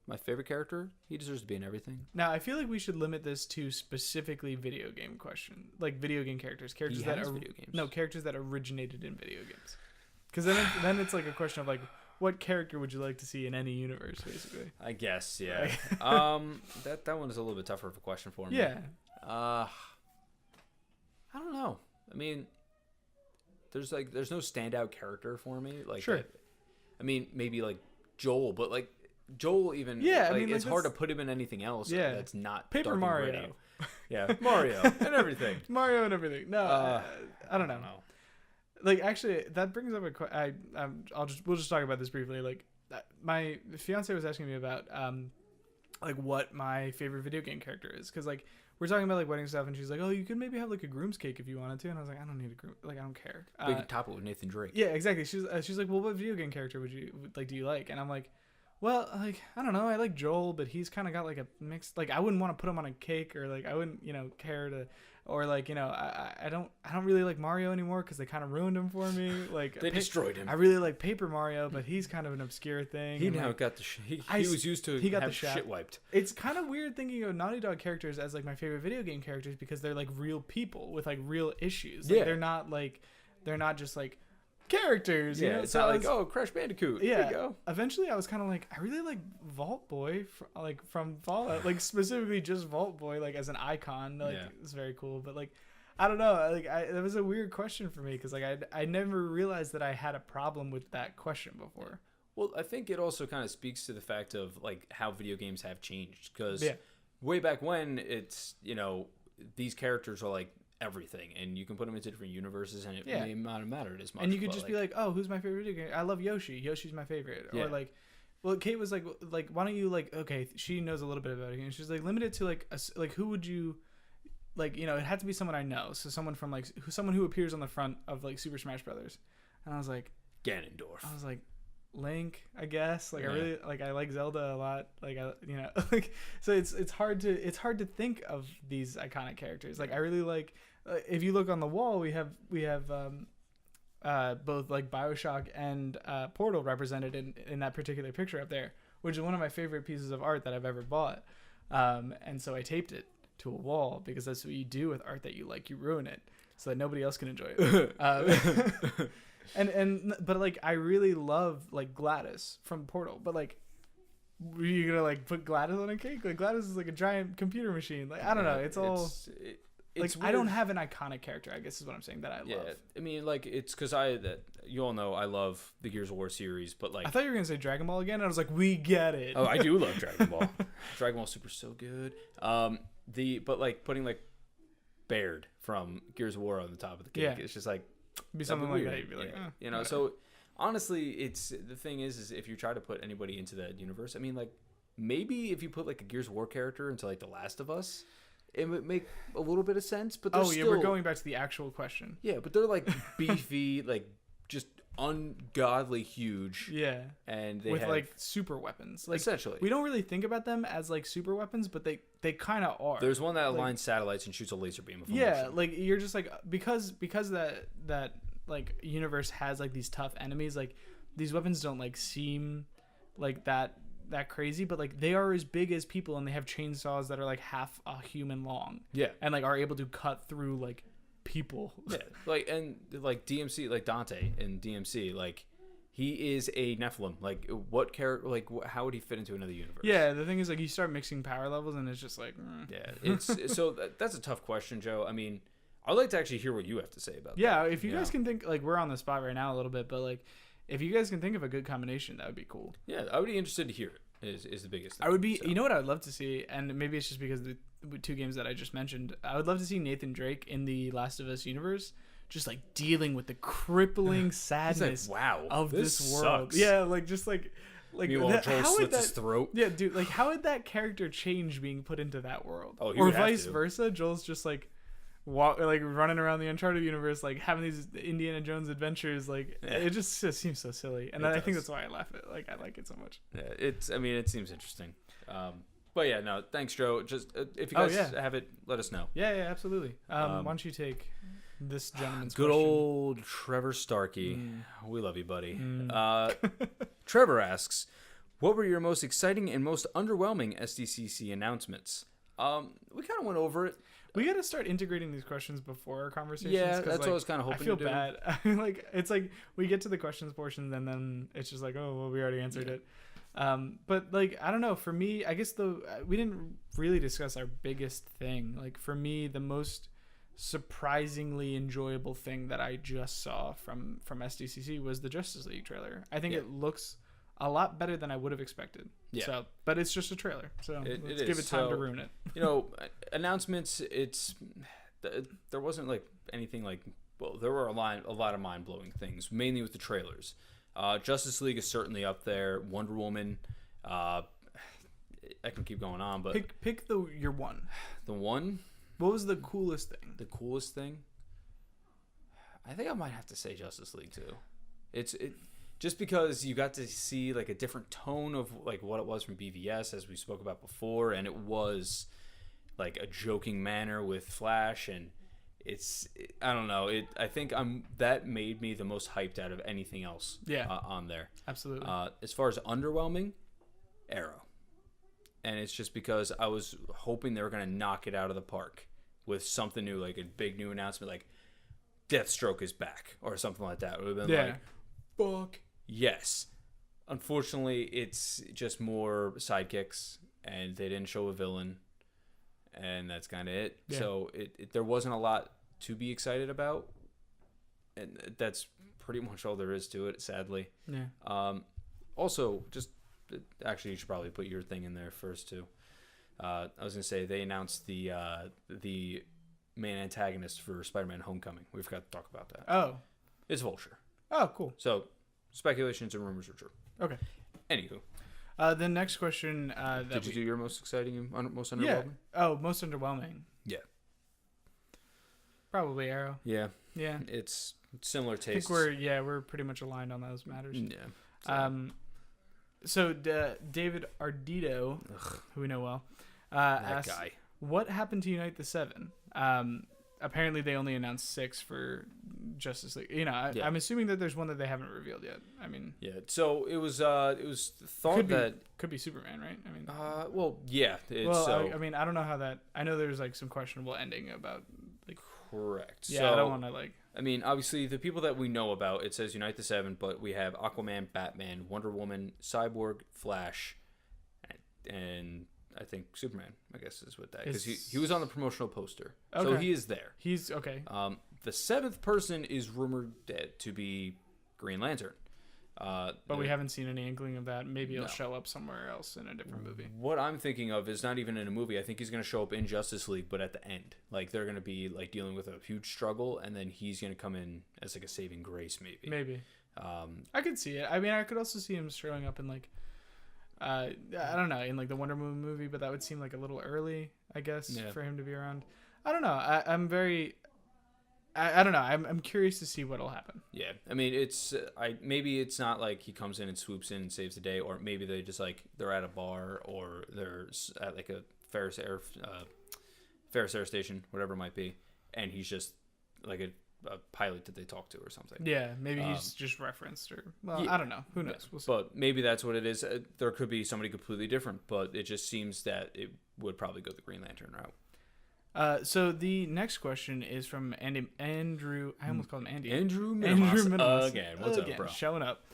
my favorite character. He deserves to be in everything. Now, I feel like we should limit this to specifically video game question, like video game characters that are video games. No, characters that originated in video games. Because then it's like a question of like, what character would you like to see in any universe, basically? I guess, yeah. That one is a little bit tougher of a question for me. Yeah. I don't know. I mean, there's no standout character for me. Like, sure. I mean, maybe like Joel, but like Joel even. Yeah, like, I mean, it's hard to put him in anything else. Yeah. That's not Paper Dark Mario. And Gritty. Yeah, Mario and everything. Mario and everything. No, I don't know. Like, actually, that brings up we'll just talk about this briefly. Like, my fiance was asking me about like what my favorite video game character is, because like we're talking about like wedding stuff, and she's like, oh, you could maybe have like a groom's cake if you wanted to, and I was like, I don't need a groom, like I don't care. We could top it with Nathan Drake. Yeah, exactly. She's like, well, what video game character do you like? And I'm like, well, like I don't know, I like Joel, but he's kind of got like a mix. Like I wouldn't want to put him on a cake, or like I wouldn't care to. Or like I don't really like Mario anymore because they kind of ruined him for me. Like they destroyed him. I really like Paper Mario, but he's kind of an obscure thing. He now got the he was used to have shit wiped. It's kind of weird thinking of Naughty Dog characters as like my favorite video game characters because they're like real people with like real issues. Like, they're not just like characters. Yeah, it's not like Crash Bandicoot. Yeah. There you go. Eventually, I was kind of like, I really like Vault Boy, from Fallout, like specifically just Vault Boy, like as an icon. Like it's very cool. But like, I don't know. Like, that was a weird question for me because like I never realized that I had a problem with that question before. Well, I think it also kind of speaks to the fact of like how video games have changed because way back when it's these characters are like everything, and you can put them into different universes, and it may not have mattered as much. And you could just be like, oh, who's my favorite video game? I love Yoshi. Yoshi's my favorite. Or like, well, Kate was like, why don't you like? Okay, she knows a little bit about it, and she's like, limit it to like who would you like? It had to be someone I know, so someone from like someone who appears on the front of like Super Smash Brothers. And I was like, Ganondorf. I was like, Link, I guess. Like I really I like Zelda a lot. Like like so it's hard to think of these iconic characters. Like I really like. If you look on the wall, we have both like BioShock and Portal represented in that particular picture up there, which is one of my favorite pieces of art that I've ever bought. And so I taped it to a wall because that's what you do with art that you like. You ruin it. so that nobody else can enjoy it. But like I really love like Gladys from Portal, but like were you gonna like put Gladys on a cake? Like Gladys is like a giant computer machine. Like I don't know. It's like I don't have an iconic character, I guess is what I'm saying that I love. I mean, like it's because you all know I love the Gears of War series, but like I thought you were gonna say Dragon Ball again. And I was like, we get it. Oh, I do love Dragon Ball. Dragon Ball Super's so good. But like putting like Baird from Gears of War on the top of the cake, it's just like be something like that. You'd be like, you know. So honestly, it's the thing is if you try to put anybody into that universe, I mean, like maybe if you put like a Gears of War character into like The Last of Us, it would make a little bit of sense. But we're going back to the actual question. Yeah, but they're like beefy, like just ungodly huge. Yeah, and they with have, like super weapons. Like essentially, we don't really think about them as like super weapons, but they kind of are. There's one that aligns satellites and shoots a laser beam. Like you're just like because that like universe has like these tough enemies. Like these weapons don't like seem like that crazy, but like they are as big as people, and they have chainsaws that are like half a human long. Yeah, and like are able to cut through like people. Yeah, like and like DMC, like Dante in DMC, like he is a Nephilim. Like what character? Like how would he fit into another universe? Yeah, the thing is like you start mixing power levels, and it's just like yeah, it's so that's a tough question, Joe. I mean, I'd like to actually hear what you have to say about that. Yeah, if you guys can think, like we're on the spot right now a little bit, but like if you guys can think of a good combination, that would be cool. Yeah, I would be interested to hear it. Is the biggest thing. I would be, you know what I would love to see, and maybe it's just because of the two games that I just mentioned. I would love to see Nathan Drake in the Last of Us universe, just like dealing with the crippling sadness of this world. Sucks. Yeah, like just like Meanwhile, Joel slits his throat. Yeah, dude, like how would that character change being put into that world? Oh, or vice versa. Joel's just like running around the Uncharted universe, like having these Indiana Jones adventures. Like it just seems so silly, and I think that's why I laugh at it. Like I like it so much. Yeah, it seems interesting. But yeah, no, thanks, Joe. Just if you guys have it, let us know. Yeah, absolutely. Why don't you take this gentleman's good question? Old Trevor Starkey. We love you, buddy. Trevor asks, what were your most exciting and most underwhelming SDCC announcements? We kind of went over it. We got to start integrating these questions before our conversations. Yeah, that's what I was kind of hoping to do. I feel bad. Like it's like we get to the questions portion, and then it's just like, oh, well, we already answered it. But like I don't know. For me, I guess we didn't really discuss our biggest thing. Like for me, the most surprisingly enjoyable thing that I just saw from SDCC was the Justice League trailer. I think it looks a lot better than I would have expected. Yeah. So, but it's just a trailer, so let's give it time to ruin it. You know, announcements. There wasn't like anything like. Well, there were a lot of mind blowing things, mainly with the trailers. Justice League is certainly up there. Wonder Woman. I can keep going on, but pick your one. The one. What was the coolest thing? The coolest thing. I think I might have to say Justice League too. Just because you got to see like a different tone of like what it was from BVS, as we spoke about before, and it was like a joking manner with Flash, and I don't know. I think that made me the most hyped out of anything else. On there. Absolutely. As far as underwhelming, Arrow, and it's just because I was hoping they were gonna knock it out of the park with something new, like a big new announcement, like Deathstroke is back or something like that. It would have been like, fuck yes. Unfortunately, it's just more sidekicks, and they didn't show a villain, and that's kind of it. Yeah. So there wasn't a lot to be excited about, and that's pretty much all there is to it, sadly. Yeah. Also, just actually, you should probably put your thing in there first too. I was gonna say they announced the main antagonist for Spider-Man: Homecoming. We forgot to talk about that. Oh, it's Vulture. Oh, cool. So speculations and rumors are true. Okay. Anywho. The next question. Did you do your most exciting and most underwhelming? Yeah. Oh, most underwhelming. Yeah. Probably Arrow. Yeah. Yeah. It's similar tastes. I think we're pretty much aligned on those matters. Yeah. So David Ardito, who we know well, asked, guy. What happened to Unite the Seven? Apparently they only announced 6 for Justice League. You know, I'm assuming that there's one that they haven't revealed yet. I mean, yeah. So it was thought that could be Superman, right? I mean, well, yeah. I mean, I don't know how that. I know there's like some questionable ending about like Correct. Yeah, so, I don't want to like. I mean, obviously, the people that we know about, it says Unite the Seven, but we have Aquaman, Batman, Wonder Woman, Cyborg, Flash, and I think Superman, I guess, is with that. Because he was on the promotional poster. Okay. So he is there. He's okay. The seventh person is rumored to be Green Lantern. But we haven't seen any inkling of that. Maybe he'll show up somewhere else in a different movie. What I'm thinking of is not even in a movie. I think he's going to show up in Justice League, but at the end. Like, they're going to be, like, dealing with a huge struggle, and then he's going to come in as, like, a saving grace, maybe. Maybe. I could see it. I mean, I could also see him showing up in, like, I don't know, in, like, the Wonder Woman movie, but that would seem, like, a little early, I guess, for him to be around. I don't know. I'm very... I don't know. I'm curious to see what'll happen. Yeah, I mean, maybe it's not like he comes in and swoops in and saves the day, or maybe they just like they're at a bar or they're at like a Ferris Air station, whatever it might be, and he's just like a pilot that they talk to or something. Yeah, maybe he's just referenced or I don't know. Who knows? We'll see. But maybe that's what it is. There could be somebody completely different, but it just seems that it would probably go the Green Lantern route. So the next question is from Andrew. I almost called him Andy. Andrew Minimus. Again. What's up, bro? Showing up.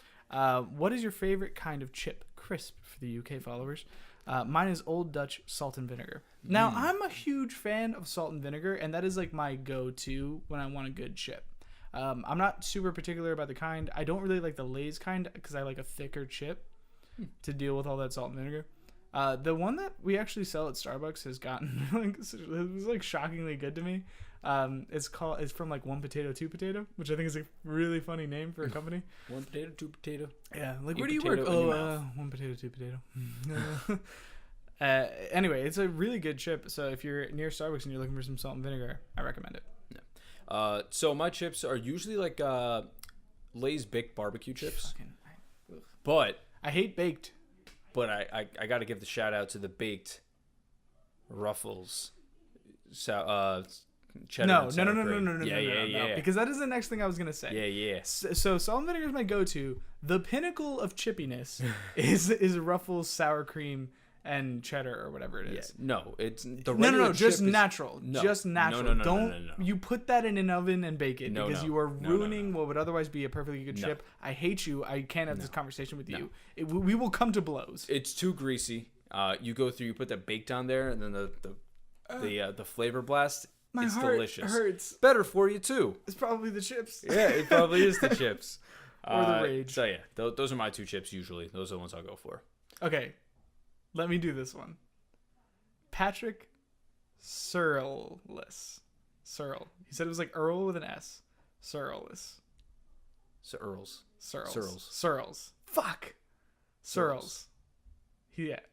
What is your favorite kind of chip? Crisp for the UK followers. Mine is Old Dutch salt and vinegar. Now, I'm a huge fan of salt and vinegar, and that is like my go-to when I want a good chip. I'm not super particular about the kind. I don't really like the Lay's kind because I like a thicker chip to deal with all that salt and vinegar. The one that we actually sell at Starbucks has gotten it was like shockingly good to me. It's from like One Potato, Two Potato, which I think is a really funny name for a company. One potato, two potato. Yeah, like where do you work? One potato, two potato. Anyway, it's a really good chip. So if you're near Starbucks and you're looking for some salt and vinegar, I recommend it. Yeah. So my chips are usually like Lay's baked barbecue chips, but I hate baked. But I got to give the shout out to the baked Ruffles. Cheddar. No. Yeah. Because that is the next thing I was gonna say. Yeah. So salt and vinegar is my go-to. The pinnacle of chippiness is Ruffles sour cream and cheddar or whatever it is. Yeah. No, it's the no. Just natural. No. Just natural. No. Don't you put that in an oven and bake it because you are ruining what would otherwise be a perfectly good chip. I hate you. I can't have this conversation with you. We will come to blows. It's too greasy. You put the baked on there, and then the flavor blast. It's heart delicious. Hurts. Better for you too. It's probably the chips. Yeah, it probably is the chips. Or the rage. So yeah, those are my two chips usually. Those are the ones I'll go for. Okay. Let me do this one. Patrick Searles. He said it was like Earl with an S. Searles. Searles. Fuck. Searles.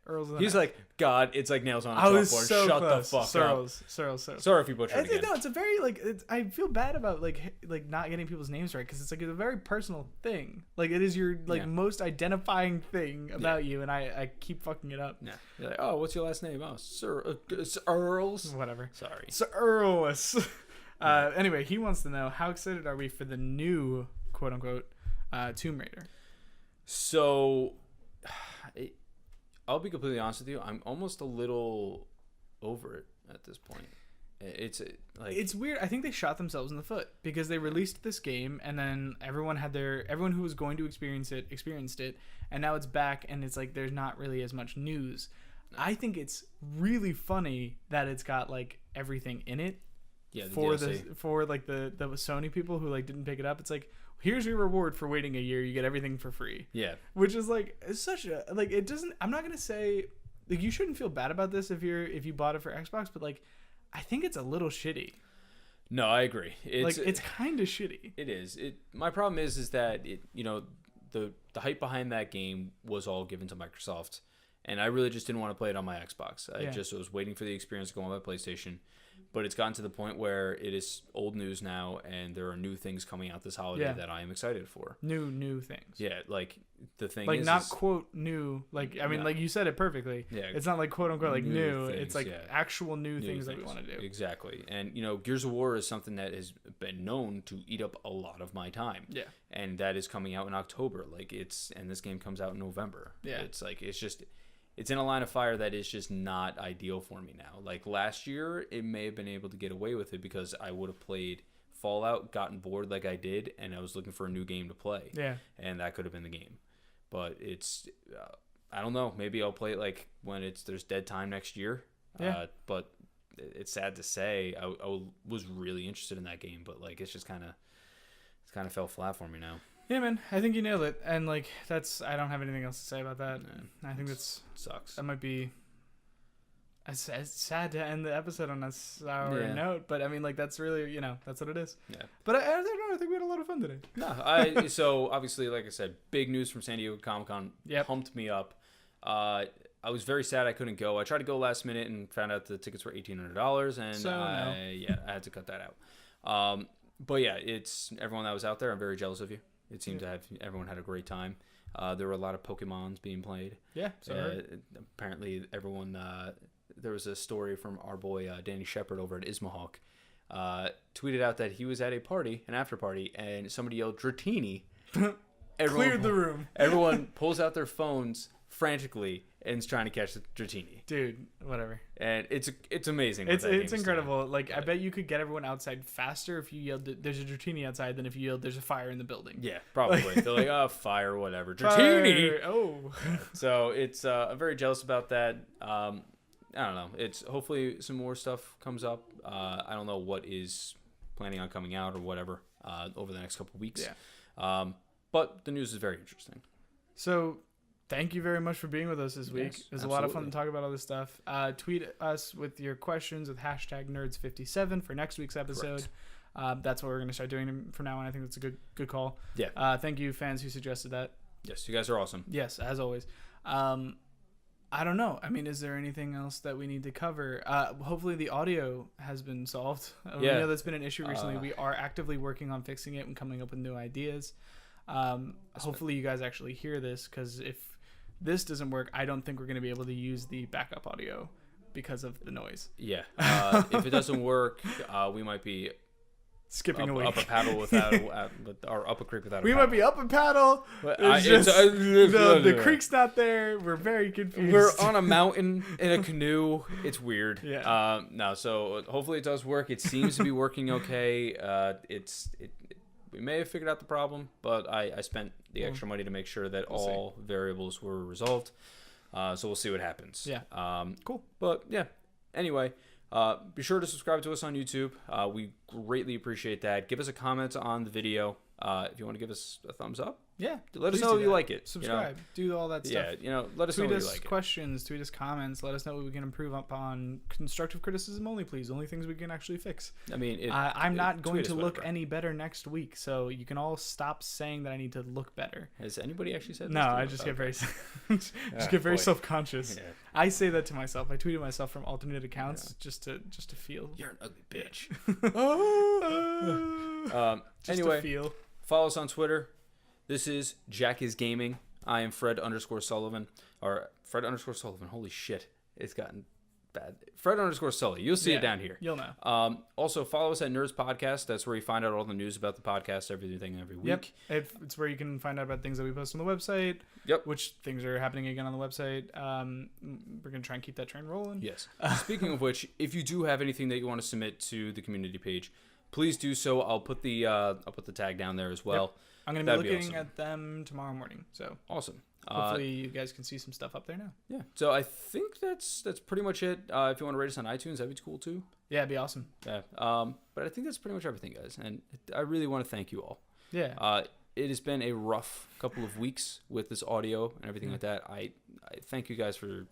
Earl's with an He's S. like, God, it's like nails on a I was chalkboard. so Shut close. the fuck Searles. up. Sorry if you butchered it again. No, it's a very I feel bad about like not getting people's names right because it's like a very personal thing. Like it is your most identifying thing about you, and I keep fucking it up. Yeah. You're like, oh, what's your last name? Oh, Earls. Whatever. Sorry. Earls. Anyway, he wants to know how excited are we for the new quote unquote Tomb Raider. So. I'll be completely honest with you. I'm almost a little over it at this point. It's weird. I think they shot themselves in the foot because they released this game and then everyone who was going to experience it experienced it, and now it's back and it's like there's not really as much news. No. I think it's really funny that it's got like everything in it. Yeah, the for DLC. For like the Sony people who like didn't pick it up. It's like, here's your reward for waiting a year. You get everything for free. Yeah. Which is like such a like it doesn't. I'm not gonna say like you shouldn't feel bad about this if you bought it for Xbox, but like I think it's a little shitty. No, I agree. It's kind of shitty. It is. My problem is that the hype behind that game was all given to Microsoft, and I really just didn't want to play it on my Xbox. I just was waiting for the experience to go on my PlayStation. But it's gotten to the point where it is old news now, and there are new things coming out this holiday that I am excited for. New things. Yeah, like the thing like not quote new. Like I mean, like you said it perfectly. Yeah, it's not like quote unquote like new. Things, it's like actual new things that we want to do. Exactly, and Gears of War is something that has been known to eat up a lot of my time. Yeah, and that is coming out in October. And this game comes out in November. Yeah, it's like it's just. it's in a line of fire that is just not ideal for me now. Like last year, it may have been able to get away with it because I would have played Fallout, gotten bored like I did, and I was looking for a new game to play. Yeah. And that could have been the game. But it's, I don't know. Maybe I'll play it like when there's dead time next year. Yeah. But it's sad to say I was really interested in that game, but like it's kind of fell flat for me now. Yeah, man, I think you nailed it, and like I don't have anything else to say about that. Yeah, I think sucks. That might be. It's sad to end the episode on a sour note, but I mean, like that's really that's what it is. Yeah. But I don't know. I think we had a lot of fun today. No, so obviously, like I said, big news from San Diego Comic-Con. Yep. Pumped me up. I was very sad I couldn't go. I tried to go last minute and found out the tickets were $1,800, and I had to cut that out. But yeah, it's everyone that was out there. I'm very jealous of you. It seemed to have everyone had a great time. There were a lot of Pokemons being played. Yeah. So apparently, everyone. There was a story from our boy Danny Shepard over at Ismahawk. Tweeted out that he was at a party, an after party, and somebody yelled Dratini. Cleared the room. Everyone pulls out their phones frantically and is trying to catch the Dratini. Dude, whatever. And it's amazing. It's incredible. Like I bet you could get everyone outside faster if you yelled "There's a Dratini outside" than if you yelled "There's a fire in the building." Yeah, probably. They're like, "Oh, fire, whatever." Dratini. Oh. So it's I'm very jealous about that. I don't know. It's hopefully some more stuff comes up. I don't know what is planning on coming out or whatever over the next couple of weeks. Yeah. But the news is very interesting. So thank you very much for being with us this week. Yes, it was a lot of fun to talk about all this stuff. Tweet us with your questions with #Knerds57 for next week's episode. That's what we're going to start doing from now on. I think that's a good call. Yeah. Thank you, fans who suggested that. Yes, you guys are awesome. Yes, as always. I don't know. I mean, is there anything else that we need to cover? Hopefully the audio has been solved. We know that's been an issue recently. We are actively working on fixing it and coming up with new ideas. Hopefully you guys actually hear this, because if this doesn't work, I don't think we're going to be able to use the backup audio because of the noise. Yeah. If it doesn't work, we might be skipping a week. Up a paddle without or up a creek without a we paddle. might be up a paddle. The creek's not there. We're very confused. We're on a mountain in a canoe. It's weird. Yeah. No, so hopefully it does work. It seems to be working okay. We may have figured out the problem, but I spent the extra money to make sure that all variables were resolved. So we'll see what happens. Yeah. Cool. But yeah. Anyway, be sure to subscribe to us on YouTube. We greatly appreciate that. Give us a comment on the video. If you want to give us a thumbs up. Yeah. Let us know if you like it. Subscribe. Do all that stuff. Yeah, let us know if you like it. Tweet us questions. Tweet us comments. Let us know what we can improve upon. Constructive criticism only, please. Only things we can actually fix. I mean, I'm not going to look any better next week, so you can all stop saying that I need to look better. Has anybody actually said no, I just get very self-conscious. Yeah. I say that to myself. I tweeted myself from alternate accounts just to feel. You're an ugly bitch. Just anyway, to feel. Follow us on Twitter. This is Jack is Gaming. I am Fred_Sullivan. Or Fred_Sullivan. Holy shit. It's gotten bad. Fred_Sully. You'll see it down here. You'll know. Also, follow us at Nerds Podcast. That's where you find out all the news about the podcast, everything every week. Yep. It's where you can find out about things that we post on the website. Yep. Which things are happening again on the website. We're going to try and keep that train rolling. Yes. Speaking of which, if you do have anything that you want to submit to the community page, please do so. I'll put the tag down there as well. Yep. I'm going to be looking at them tomorrow morning. So awesome. Hopefully you guys can see some stuff up there now. Yeah. So I think that's pretty much it. If you want to rate us on iTunes, that'd be cool too. Yeah, it'd be awesome. Yeah. But I think that's pretty much everything, guys. And I really want to thank you all. Yeah. It has been a rough couple of weeks with this audio and everything like that. I thank you guys for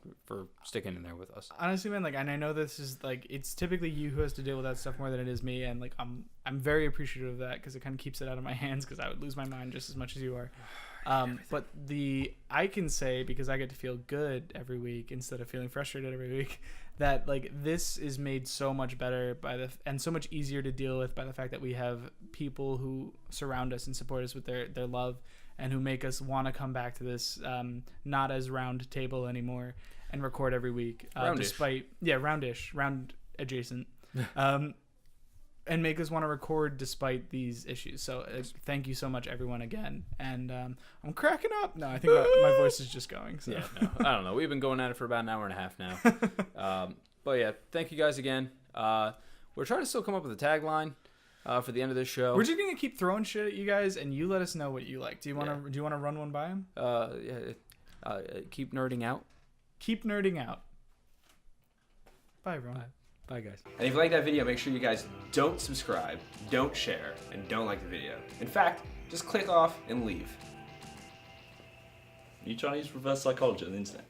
sticking in there with us. Honestly, man, and I know this is it's typically you who has to deal with that stuff more than it is me, and I'm very appreciative of that because it kind of keeps it out of my hands because I would lose my mind just as much as you are. But I can say, because I get to feel good every week instead of feeling frustrated every week, that this is made so much better and so much easier to deal with by the fact that we have people who surround us and support us with their love, and who make us want to come back to this not as round table anymore and record every week. Roundish. Round adjacent. and make us want to record despite these issues. So thank you so much, everyone, again. And I'm cracking up. No, I think my voice is just going. So. Yeah, no, I don't know. We've been going at it for about an hour and a half now. But yeah, thank you guys again. We're trying to still come up with a tagline for the end of this show. We're just gonna keep throwing shit at you guys, and you let us know what you like. Do you want to run one by him? Keep nerding out. Keep nerding out. Bye, everyone. Bye, guys. And if you like that video, make sure you guys don't subscribe, don't share, and don't like the video. In fact, just click off and leave. Are you trying to use reverse psychology on the internet?